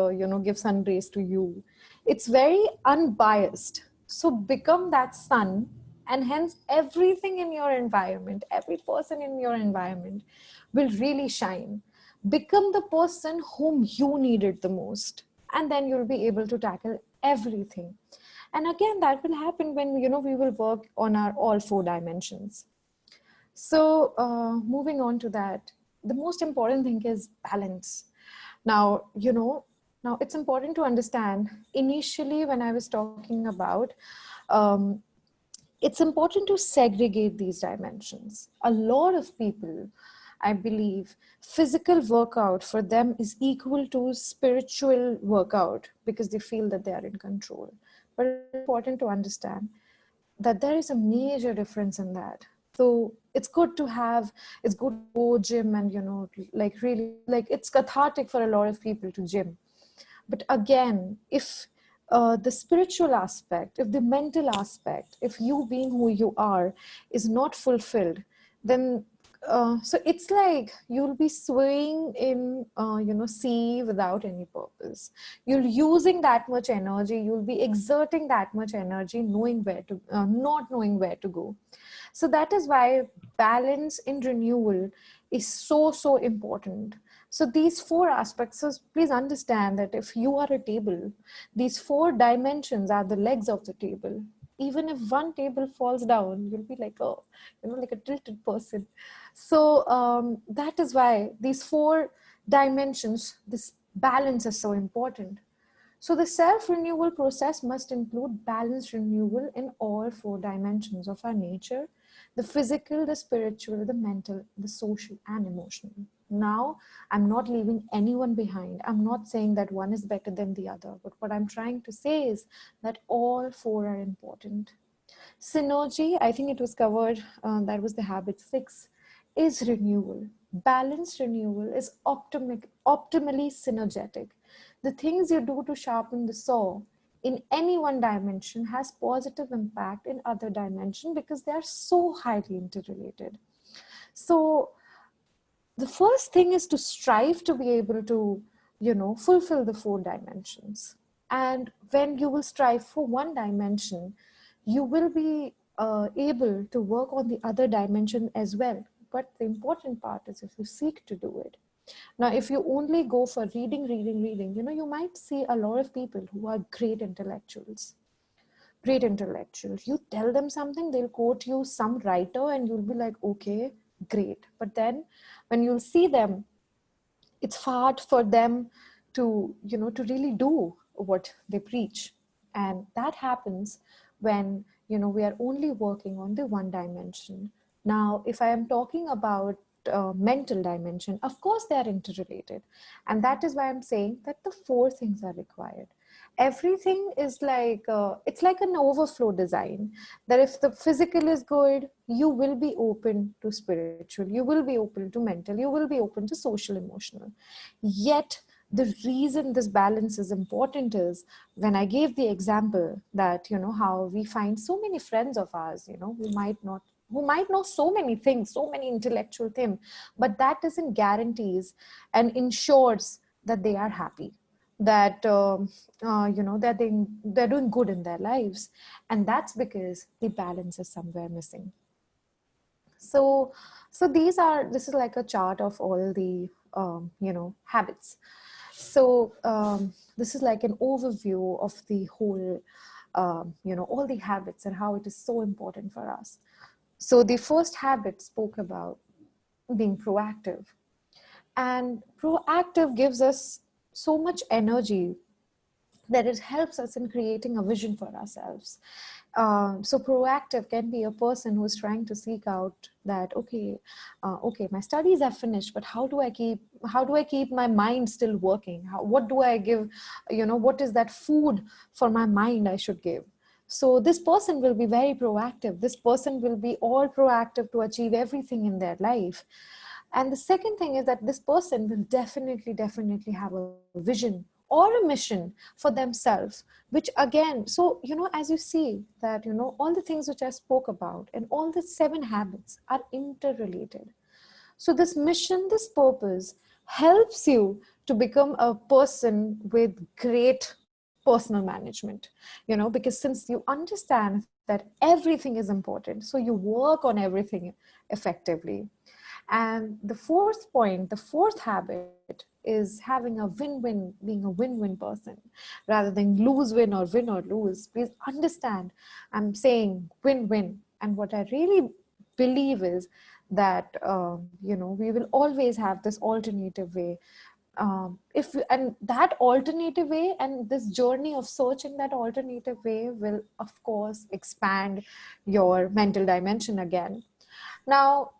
give sun rays to you. It's very unbiased. So become that sun, and hence everything in your environment, every person in your environment will really shine. Become the person whom you needed the most, and then you'll be able to tackle everything. And again, that will happen when, we will work on our all four dimensions. So moving on to that, the most important thing is balance. Now, now it's important to understand, initially when I was talking about, um, it's important to segregate these dimensions. A lot of people, I believe, physical workout for them is equal to spiritual workout because they feel that they are in control. But it's important to understand that there is a major difference in that. So it's good to go gym and, like really, like it's cathartic for a lot of people to gym. But again, if the spiritual aspect, if the mental aspect, if you being who you are is not fulfilled, then so it's like you'll be swaying in sea without any purpose. You're using that much energy, you'll be exerting that much energy knowing where to not knowing where to go. So that is why balance in renewal is so important. So these four aspects, so please understand that if you are a table, these four dimensions are the legs of the table. Even if one table falls down, you'll be like, oh, like a tilted person. So that is why these four dimensions, this balance is so important. So the self-renewal process must include balanced renewal in all four dimensions of our nature: the physical, the spiritual, the mental, the social, and emotional. Now, I'm not leaving anyone behind. I'm not saying that one is better than the other, but what I'm trying to say is that all four are important. Synergy, I think it was covered, that was the habit 6, is renewal. Balanced renewal is optimally synergetic. The things you do to sharpen the saw in any one dimension has positive impact in other dimension because they are so highly interrelated. So the first thing is to strive to be able to, fulfill the four dimensions. And when you will strive for one dimension, you will be able to work on the other dimension as well. But the important part is if you seek to do it. Now, if you only go for reading, you might see a lot of people who are great intellectuals. Great intellectuals. You tell them something, they'll quote you some writer and you'll be like, okay, great. But then when you'll see them, it's hard for them to, to really do what they preach. And that happens when, we are only working on the one dimension. Now, if I am talking about mental dimension, of course they are interrelated. And that is why I'm saying that the four things are required. Everything is like, it's like an overflow design, that if the physical is good, you will be open to spiritual, you will be open to mental, you will be open to social, emotional. Yet the reason this balance is important is, when I gave the example that, how we find so many friends of ours, who might know so many things, so many intellectual things, but that doesn't guarantees and ensures that they are happy, that that they're doing good in their lives. And that's because the balance is somewhere missing. So this is like a chart of all the habits. So this is like an overview of the whole all the habits and how it is so important for us. So the first habit spoke about being proactive, and proactive gives us so much energy that it helps us in creating a vision for ourselves. So proactive can be a person who is trying to seek out that, okay, my studies are finished, but how do I keep my mind still working? What do I give? What is that food for my mind I should give? So this person will be very proactive. This person will be all proactive to achieve everything in their life. And the second thing is that this person will definitely have a vision or a mission for themselves, which again, so, as you see that, all the things which I spoke about and all the 7 habits are interrelated. So this mission, this purpose helps you to become a person with great personal management, because since you understand that everything is important, so you work on everything effectively. And the fourth point, the fourth habit is having a win-win, being a win-win person rather than lose-win or win or lose. Please understand, I'm saying win-win. And what I really believe is that, we will always have this alternative way. And that alternative way and this journey of searching that alternative way will, of course, expand your mental dimension again. Now,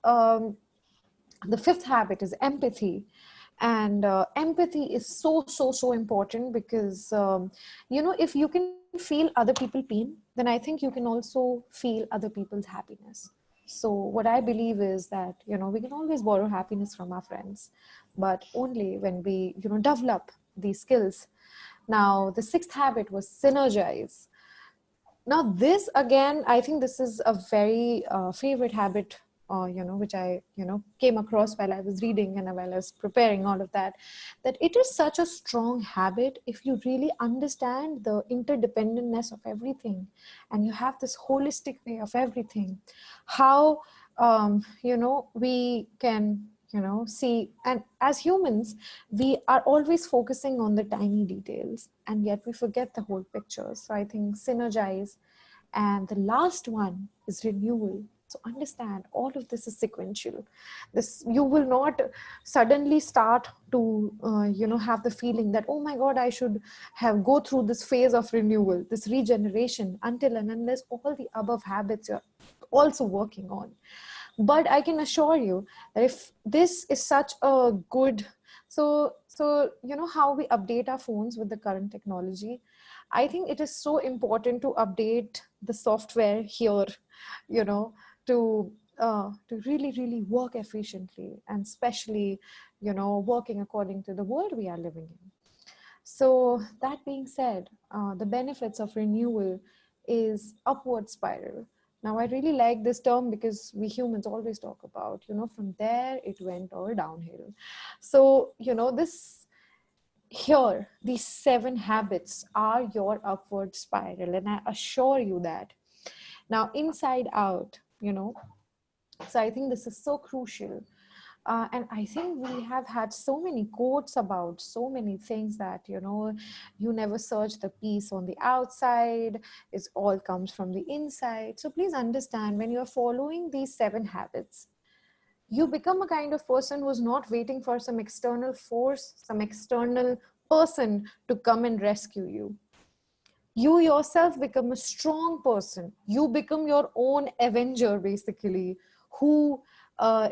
the fifth habit is empathy. And empathy is so important, because if you can feel other people's pain, then I think you can also feel other people's happiness. So what I believe is that we can always borrow happiness from our friends, but only when we develop these skills. Now the sixth habit was synergize. Now this again, I think this is a very favorite habit, which I came across while I was reading and while I was preparing all of that. That it is such a strong habit if you really understand the interdependentness of everything, and you have this holistic way of everything. How we can see, and as humans we are always focusing on the tiny details, and yet we forget the whole picture. So I think synergize. And the last one is renewal. So understand all of this is sequential. This, you will not suddenly start to have the feeling that, oh my god, I should have go through this phase of renewal, this regeneration, until and unless all the above habits you're also working on. But I can assure you that if this is such a good, so how we update our phones with the current technology, I think it is so important to update the software here, you know to really work efficiently, and especially working according to the world we are living in. So that being said, the benefits of renewal is upward spiral. Now, I really like this term because we humans always talk about, from there it went all downhill. So, these 7 habits are your upward spiral. And I assure you that. Now, inside out, so I think this is so crucial. And I think we have had so many quotes about so many things that, you never search the peace on the outside. It all comes from the inside. So please understand, when you're following these 7 habits, you become a kind of person who's not waiting for some external force, some external person to come and rescue you. You yourself become a strong person. You become your own avenger, basically, who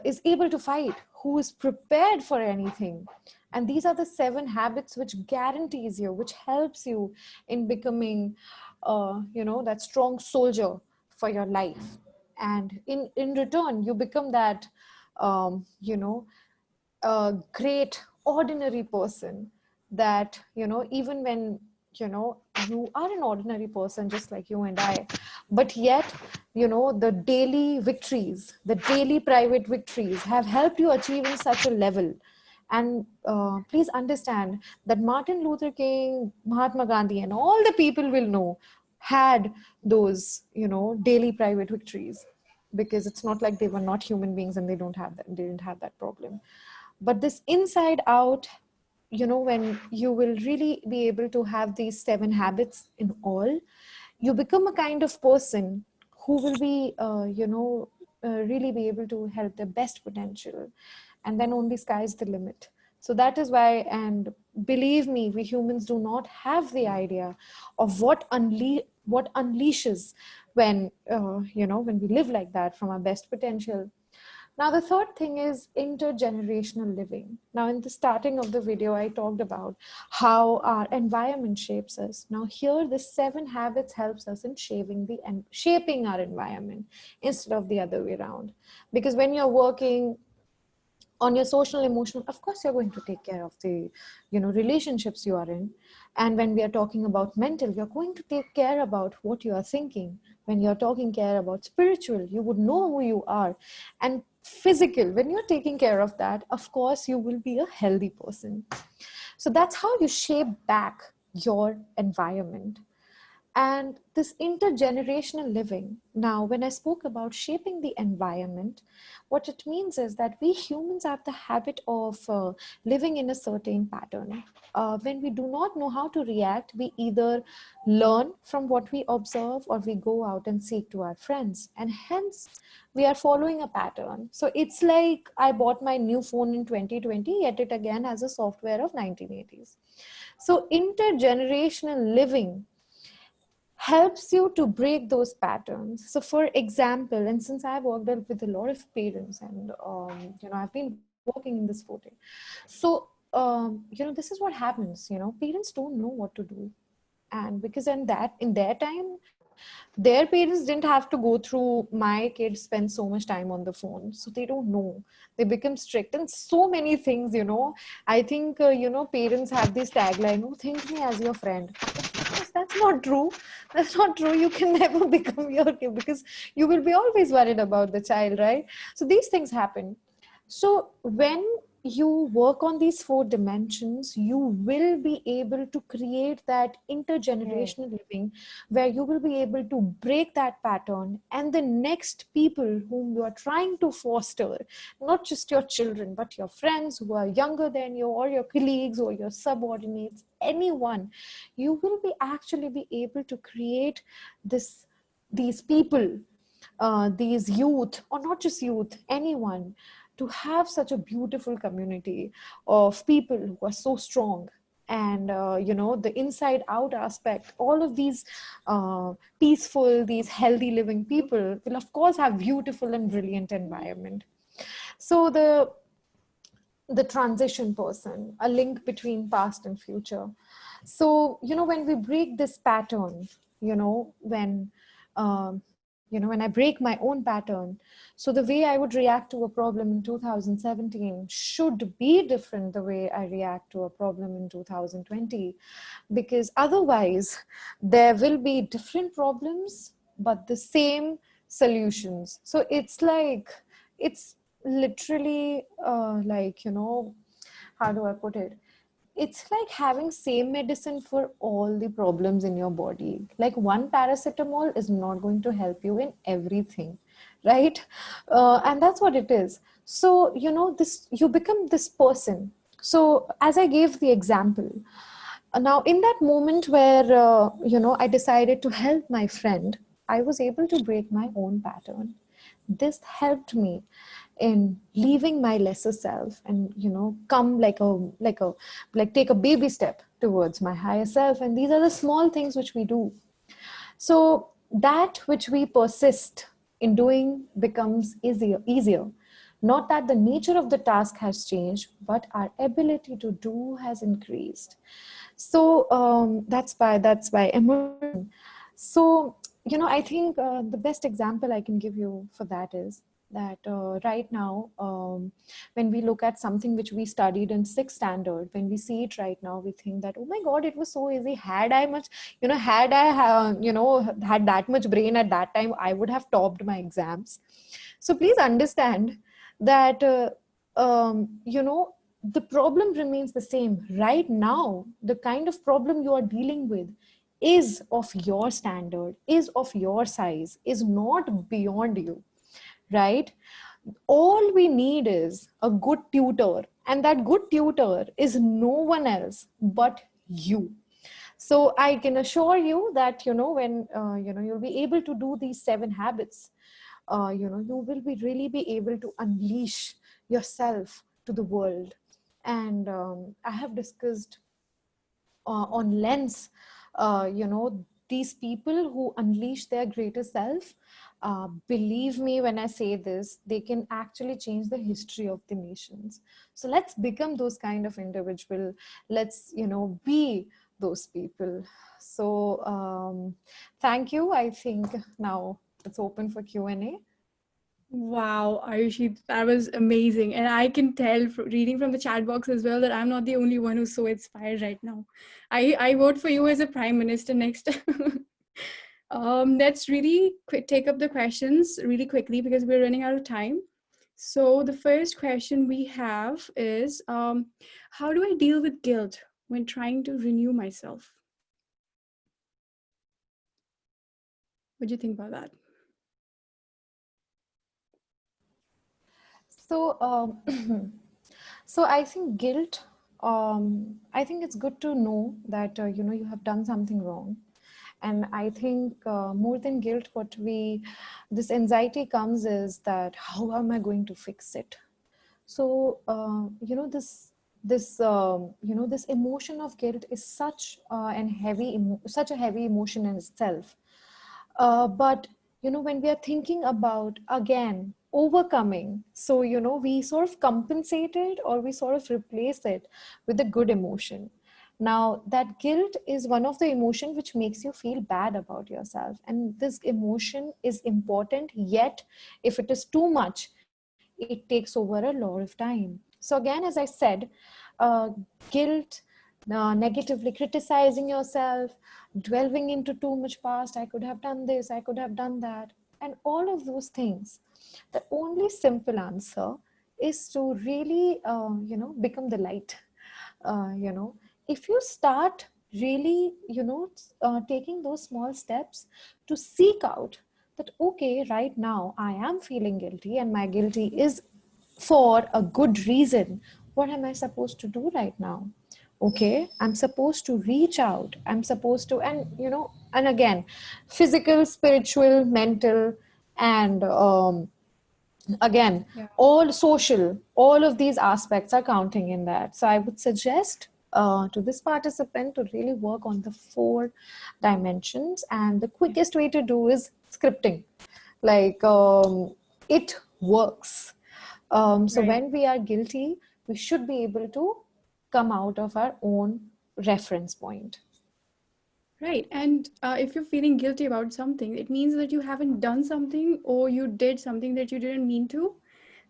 is able to fight, who is prepared for anything. And these are the 7 habits which guarantees you, which helps you in becoming, that strong soldier for your life. And in return, you become that, a great ordinary person, that even when you are an ordinary person just like you and I, but yet the daily victories, the daily private victories have helped you achieve in such a level. And please understand that Martin Luther King, Mahatma Gandhi, and all the people will know had those daily private victories, because it's not like they were not human beings and they didn't have that problem. But this inside out, when you will really be able to have these 7 habits in all, you become a kind of person who will be really be able to help their best potential, and then only sky's the limit. So that is why, and believe me, we humans do not have the idea of what unleashes when when we live like that from our best potential. Now, the third thing is intergenerational living. Now, in the starting of the video, I talked about how our environment shapes us. Now, here, the 7 habits helps us in shaping our environment instead of the other way around. Because when you're working on your social, emotional, of course you're going to take care of the relationships you are in. And when we are talking about mental, you're going to take care about what you are thinking. When you're talking care about spiritual, you would know who you are. And physical, when you're taking care of that, of course you will be a healthy person. So that's how you shape back your environment. And this intergenerational living, now, when I spoke about shaping the environment, what it means is that we humans have the habit of living in a certain pattern. When we do not know how to react, we either learn from what we observe or we go out and seek to our friends. And hence, we are following a pattern. So it's like I bought my new phone in 2020, yet it again has a software of 1980s. So intergenerational living helps you to break those patterns. So for example, and since I've worked with a lot of parents, and I've been working in this footing, so this is what happens. Parents don't know what to do. And because in their time, their parents didn't have to go through my kids spend so much time on the phone, so they don't know. They become strict and so many things. I think parents have this tagline, "Oh, think me as your friend." Of course, that's not true. That's not true. You can never become your kid, because you will be always worried about the child, right? So these things happen. So when you work on these 4 dimensions, you will be able to create that intergenerational living, where you will be able to break that pattern, and the next people whom you are trying to foster, not just your children, but your friends who are younger than you, or your colleagues, or your subordinates, anyone, you will be actually be able to create these people, these youth, or not just youth, anyone, to have such a beautiful community of people who are so strong. And the inside out aspect, all of these peaceful, these healthy living people will of course have beautiful and brilliant environment. So the transition person, a link between past and future. So when we break this pattern, when I break my own pattern, so the way I would react to a problem in 2017 should be different the way I react to a problem in 2020, because otherwise there will be different problems but the same solutions. So it's literally how do I put it? It's like having same medicine for all the problems in your body. Like one paracetamol is not going to help you in everything, right? And that's what it is. So this, you become this person. So as I gave the example, now in that moment where I decided to help my friend, I was able to break my own pattern. This helped me in leaving my lesser self and come like take a baby step towards my higher self. And these are the small things which we do. So that which we persist in doing becomes easier. Not that the nature of the task has changed, but our ability to do has increased. So that's by immersion. So, I think the best example I can give you for that is that right now, when we look at something which we studied in sixth standard, when we see it right now, we think that, oh my God, it was so easy. Had I much, had I, had that much brain at that time, I would have topped my exams. So please understand that, the problem remains the same. Right now, the kind of problem you are dealing with is of your standard, is of your size, is not beyond you, right? All we need is a good tutor, and that good tutor is no one else but you. So I can assure you that, when you'll be able to do these 7 habits, you will be really be able to unleash yourself to the world. And I have discussed on Lens, these people who unleash their greater self, believe me when I say this, they can actually change the history of the nations. So let's become those kind of individual. Let's, be those people. So thank you. I think now it's open for Q&A. Wow, Ayushi, that was amazing. And I can tell reading from the chat box as well that I'm not the only one who's so inspired right now. I vote for you as a prime minister next time. Let's really take up the questions really quickly because we're running out of time. So the first question we have is, how do I deal with guilt when trying to renew myself? What do you think about that? So, so I think guilt. I think it's good to know that you have done something wrong, and I think more than guilt, this anxiety comes is that how am I going to fix it? So this emotion of guilt is such a heavy emotion in itself. But when we are thinking about again overcoming, so we sort of compensate it or we sort of replace it with a good emotion. Now that guilt is one of the emotion which makes you feel bad about yourself, and this emotion is important, yet if it is too much, it takes over a lot of time. So again, as I said, guilt, negatively criticizing yourself, delving into too much past, I could have done this, I could have done that, and all of those things. The only simple answer is to really, become the light. If you start really, taking those small steps to seek out that, okay, right now I am feeling guilty and my guilty is for a good reason. What am I supposed to do right now? Okay, I'm supposed to reach out, I'm supposed to, and again, physical, spiritual, mental, and again, Yeah. all social, all of these aspects are counting in that. So I would suggest to this participant to really work on the 4 dimensions, and the quickest way to do is scripting. Like, it works. So Right. when we are guilty, we should be able to come out of our own reference point. Right. And if you're feeling guilty about something, it means that you haven't done something or you did something that you didn't mean to.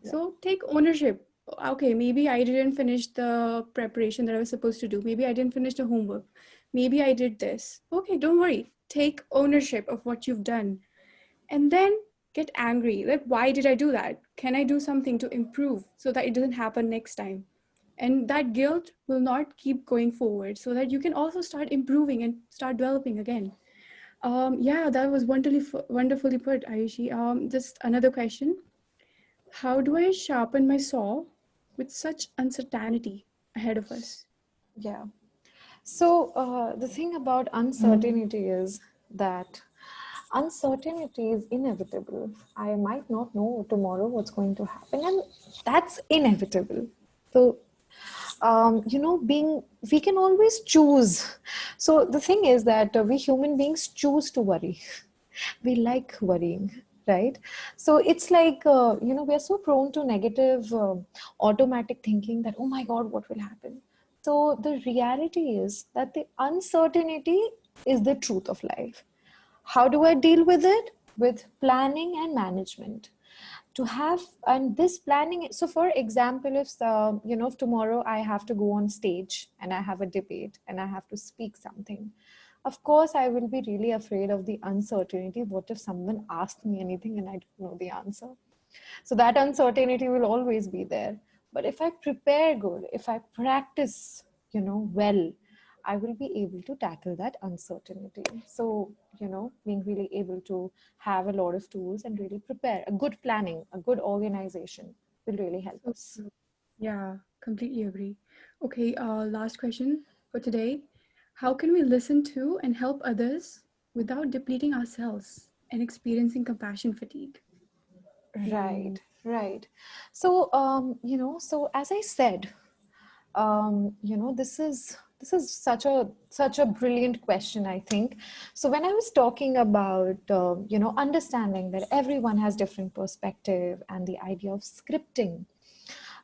Yeah. So take ownership. Okay, maybe I didn't finish the preparation that I was supposed to do. Maybe I didn't finish the homework. Maybe I did this. Okay, don't worry. Take ownership of what you've done. And then get angry. Like, why did I do that? Can I do something to improve so that it doesn't happen next time? And that guilt will not keep going forward so that you can also start improving and start developing again. Yeah, that was wonderfully put, Ayushi. Just another question. How do I sharpen my saw with such uncertainty ahead of us? Yeah. So the thing about uncertainty is that uncertainty is inevitable. I might not know tomorrow what's going to happen, and that's inevitable. So, we can always choose. So the thing is that we human beings choose to worry. We like worrying. right? So it's like, we are so prone to negative automatic thinking that, oh my God, what will happen? So the reality is that the uncertainty is the truth of life. How do I deal with it? With planning and management. To have, and this planning, so for example, if tomorrow I have to go on stage and I have a debate and I have to speak something, of course I will be really afraid of the uncertainty. What if someone asks me anything and I don't know the answer? So that uncertainty will always be there. But if I prepare good, if I practice, well, I will be able to tackle that uncertainty. So, being really able to have a lot of tools and really prepare, a good planning, a good organization will really help So us. true. Yeah, completely agree. Okay, last question for today. How can we listen to and help others without depleting ourselves and experiencing compassion fatigue? Right, right. So, so as I said, this is such a brilliant question, I think. So when I was talking about understanding that everyone has different perspective and the idea of scripting,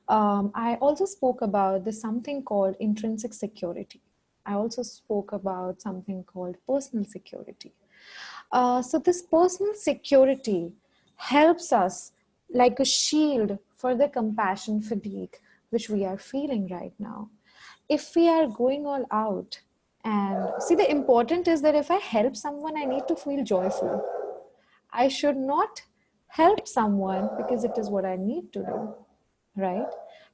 I also spoke about this something called intrinsic security. I also spoke about something called personal security. So this personal security helps us like a shield for the compassion fatigue which we are feeling right now. If we are going all out, and see, the important is that if I help someone, I need to feel joyful. I should not help someone because it is what I need to do, right?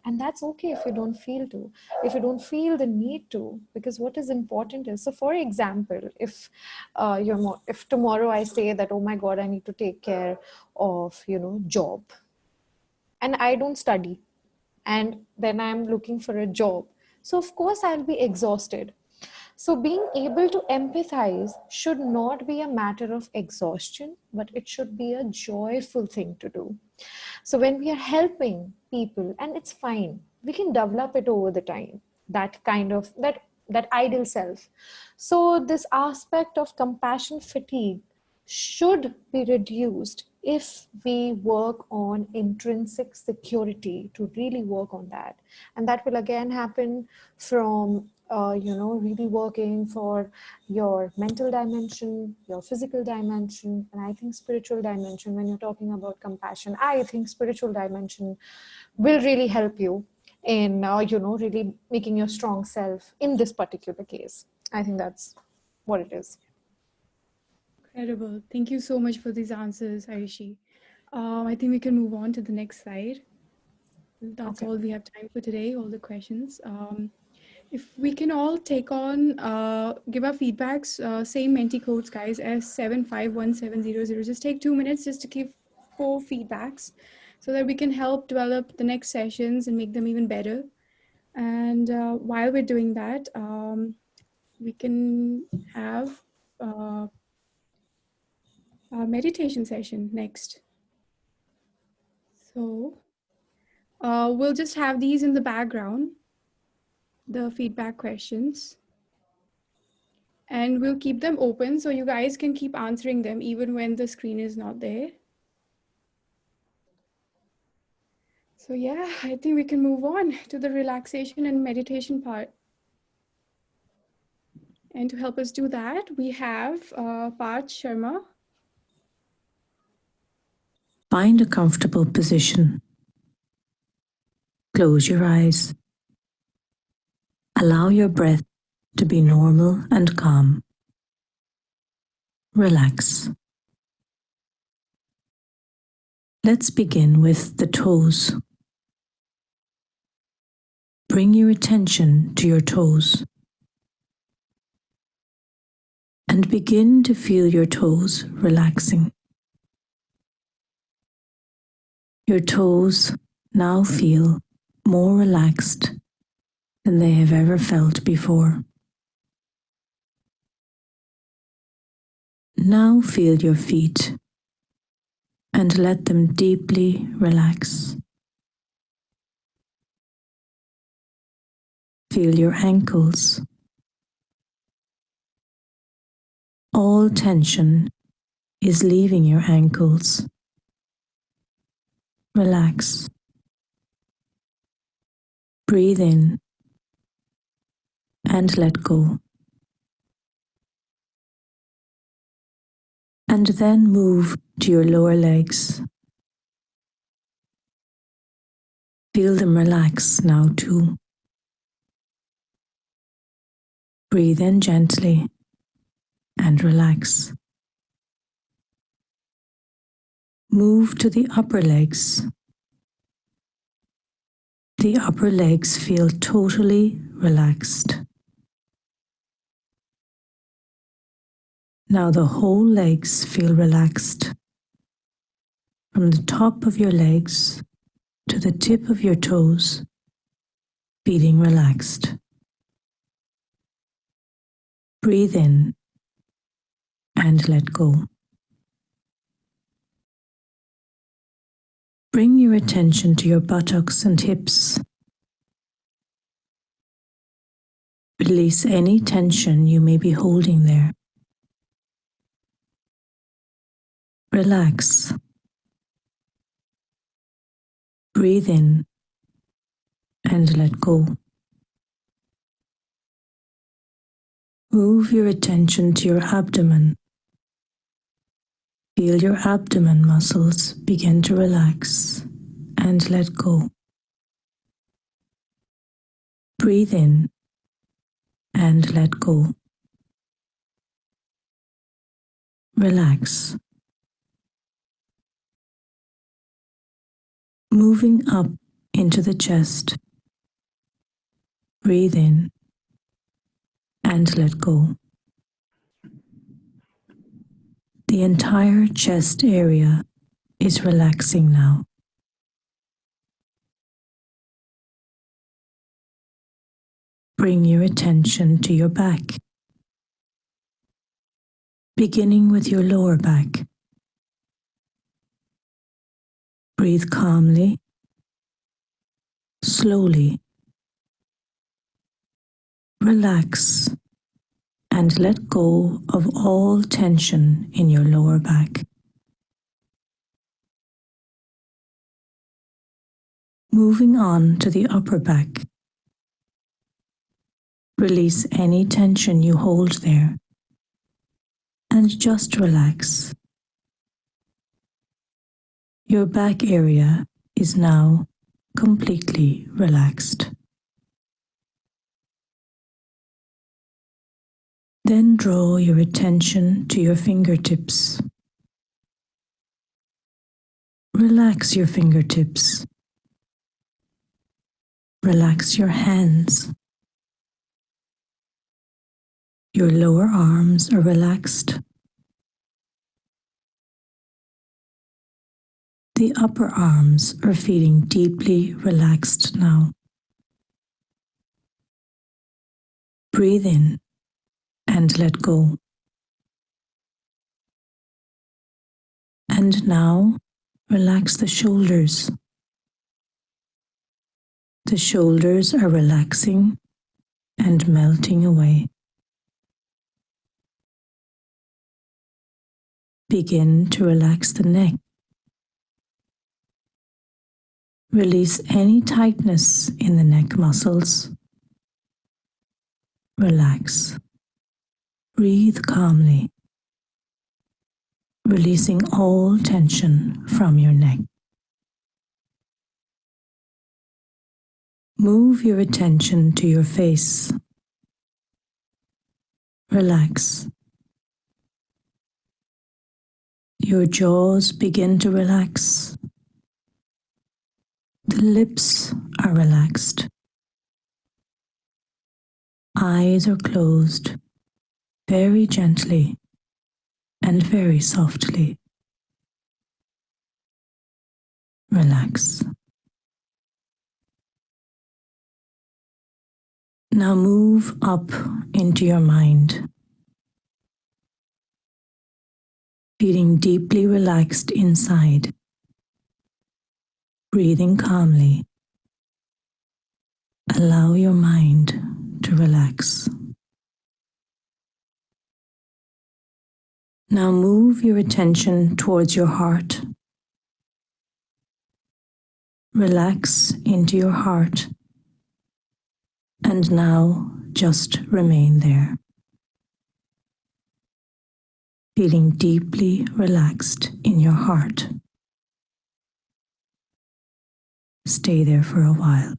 And that's okay if you don't feel to, if you don't feel the need to, because what is important is, so for example, if tomorrow I say that, oh my God, I need to take care of job, and I don't study, and then I'm looking for a job, so of course I'll be exhausted. So being able to empathize should not be a matter of exhaustion, but it should be a joyful thing to do. So when we are helping people, and it's fine, we can develop it over the time, that kind of that ideal self. So this aspect of compassion fatigue should be reduced if we work on intrinsic security, to really work on that. And that will again happen from really working for your mental dimension, your physical dimension, and I think spiritual dimension. When you're talking about compassion, I think spiritual dimension will really help you in really making your strong self in this particular case. I think that's what it is. Incredible. Thank you so much for these answers, Ayushi. I think we can move on to the next slide. That's Okay. all we have time for today, all the questions. If we can all take on, give our feedbacks, same Menti codes, guys, S751700. Just take 2 minutes just to give 4 feedbacks so that we can help develop the next sessions and make them even better. And while we're doing that, we can have a meditation session next. So we'll just have these in the background, the feedback questions, and we'll keep them open so you guys can keep answering them even when the screen is not there. So yeah, I think we can move on to the relaxation and meditation part. And to help us do that, we have Parth Sharma. Find a comfortable position. Close your eyes. Allow your breath to be normal and calm. Relax. Let's begin with the toes. Bring your attention to your toes and begin to feel your toes relaxing. Your toes now feel more relaxed than they have ever felt before. Now feel your feet and let them deeply relax. Feel your ankles. All tension is leaving your ankles relax. Breathe in and let go. And then move to your lower legs. Feel them relax now too. Breathe in gently and relax. Move to the upper legs. The upper legs feel totally relaxed. Now the whole legs feel relaxed. From the top of your legs to the tip of your toes, feeling relaxed. Breathe in and let go. Bring your attention to your buttocks and hips. Release any tension you may be holding there. Relax. Breathe in and let go. Move your attention to your abdomen. Feel your abdomen muscles begin to relax and let go. Breathe in and let go. Relax. Moving up into the chest. Breathe in and let go. The entire chest area is relaxing now. Bring your attention to your back, beginning with your lower back. Breathe calmly, slowly. Relax and let go of all tension in your lower back. Moving on to the upper back. Release any tension you hold there and just relax. Your back area is now completely relaxed. Then draw your attention to your fingertips. Relax your fingertips. Relax your hands. Your lower arms are relaxed. The upper arms are feeling deeply relaxed now. Breathe in and let go. And now, relax the shoulders. The shoulders are relaxing and melting away. Begin to relax the neck. Release any tightness in the neck muscles. Relax. Breathe calmly, releasing all tension from your neck. Move your attention to your face. Relax. Your jaws begin to relax. The lips are relaxed. Eyes are closed very gently and very softly. Relax. Now move up into your mind, feeling deeply relaxed inside. Breathing calmly. Allow your mind to relax. Now move your attention towards your heart. Relax into your heart, and now just remain there, feeling deeply relaxed in your heart. Stay there for a while.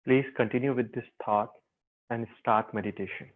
Please continue with this thought and start meditation.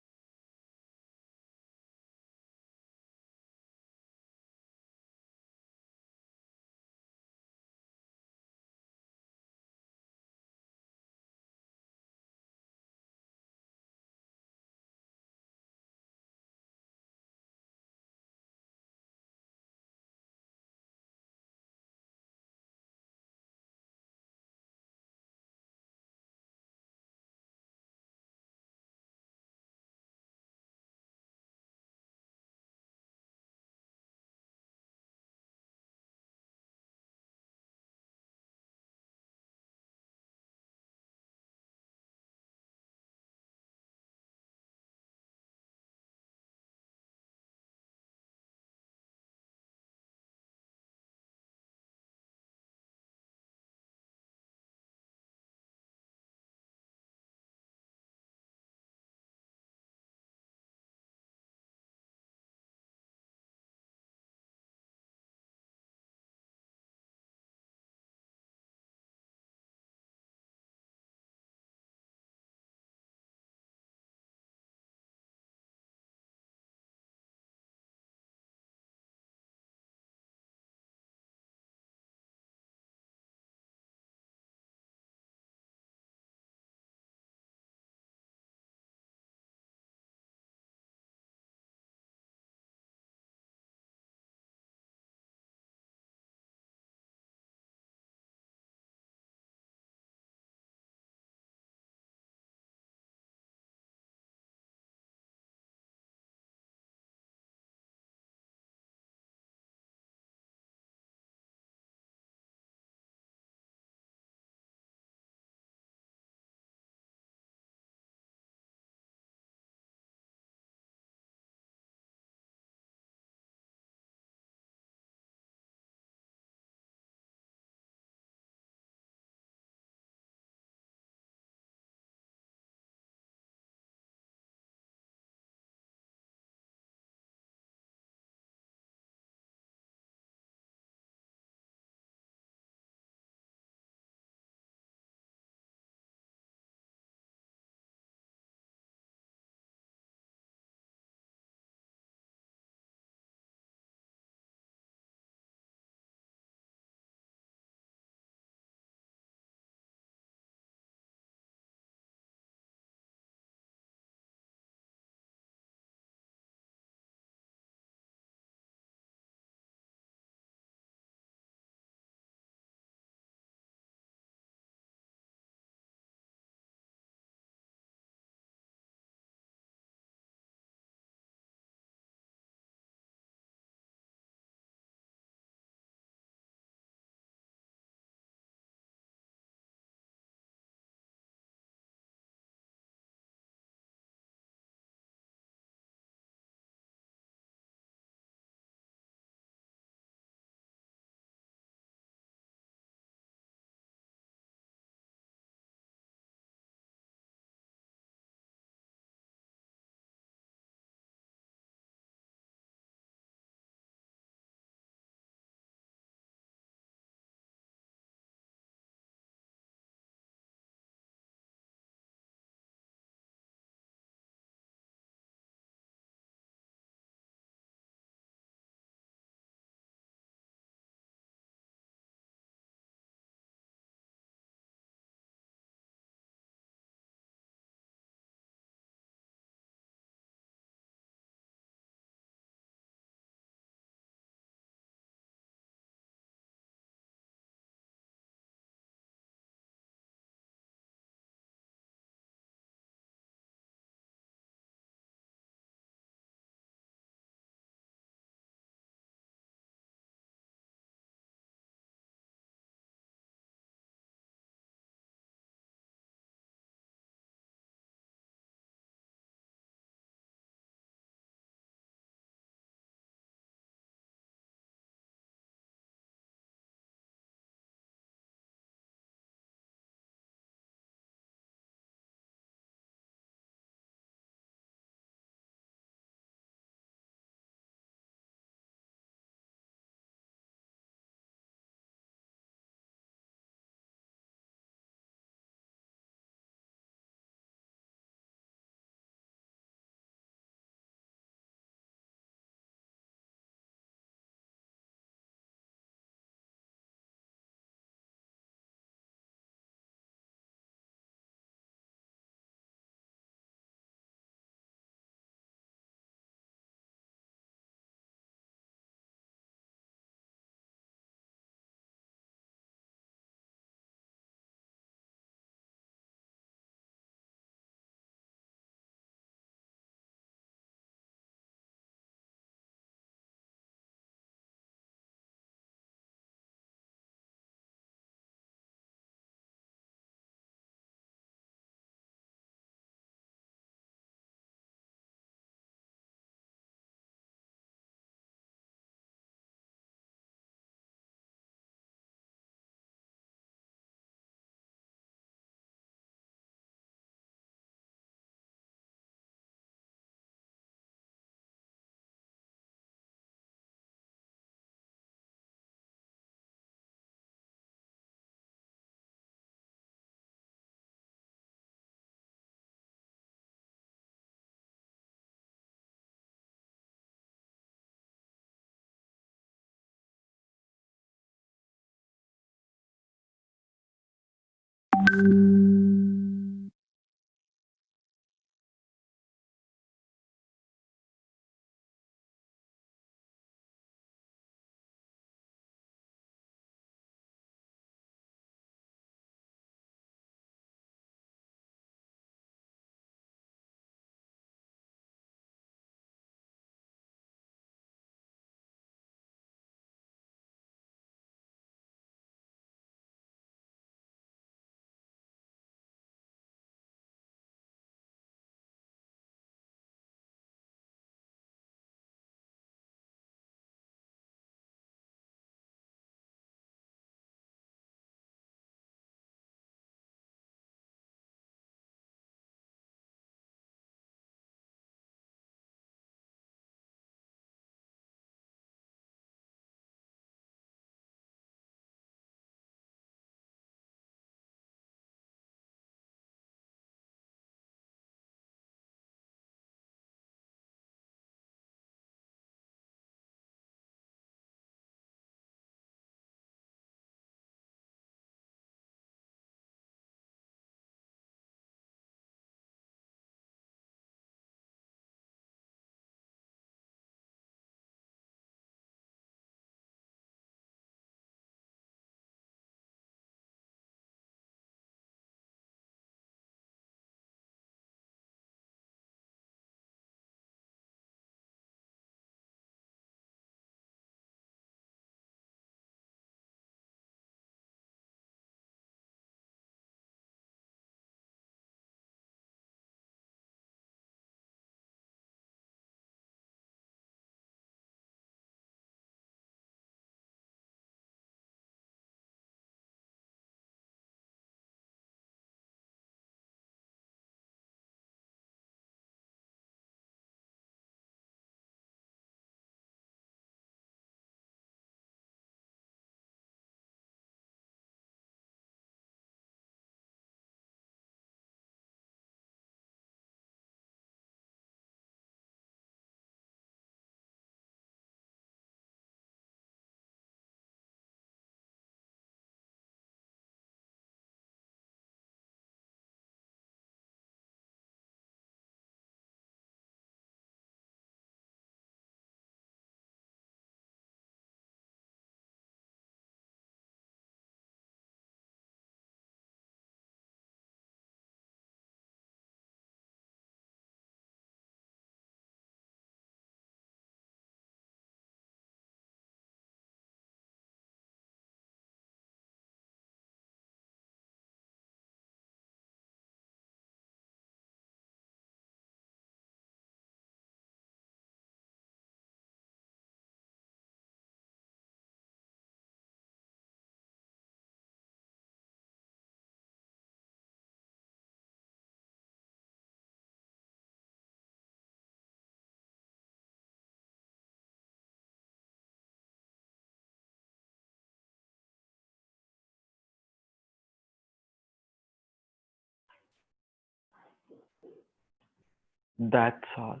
That's all.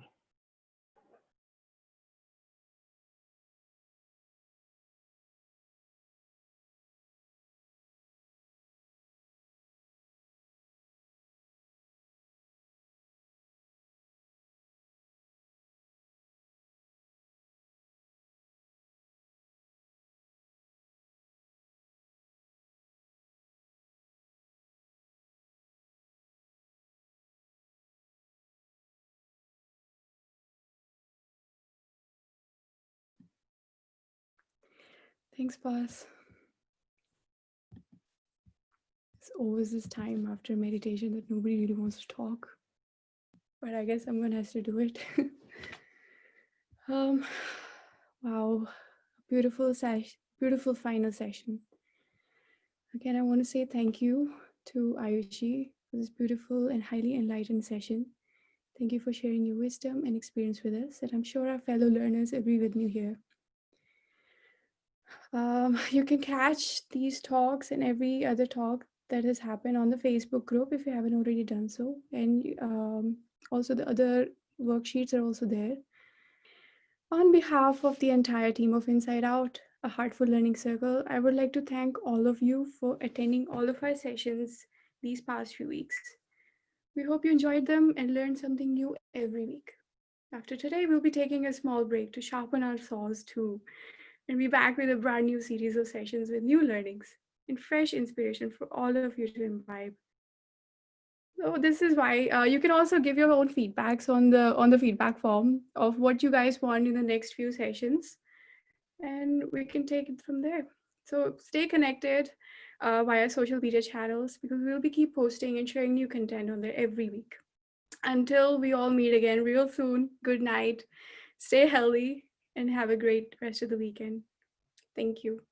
Thanks, boss. It's always this time after meditation that nobody really wants to talk, but I guess I'm gonna have to do it. um, wow, beautiful beautiful final session. Again, I want to say thank you to Ayushi for this beautiful and highly enlightened session. Thank you for sharing your wisdom and experience with us, and I'm sure our fellow learners agree with me here. You can catch these talks and every other talk that has happened on the Facebook group if you haven't already done so. And also the other worksheets are also there. On behalf of the entire team of Inside Out, a Heartful Learning Circle, I would like to thank all of you for attending all of our sessions these past few weeks. We hope you enjoyed them and learned something new every week. After today, we'll be taking a small break to sharpen our saws too, and be back with a brand new series of sessions with new learnings and fresh inspiration for all of you to imbibe. So this is why you can also give your own feedbacks on the feedback form of what you guys want in the next few sessions, and we can take it from there. So stay connected via social media channels because we'll be keep posting and sharing new content on there every week. Until we all meet again real soon, good night, stay healthy, and have a great rest of the weekend. Thank you.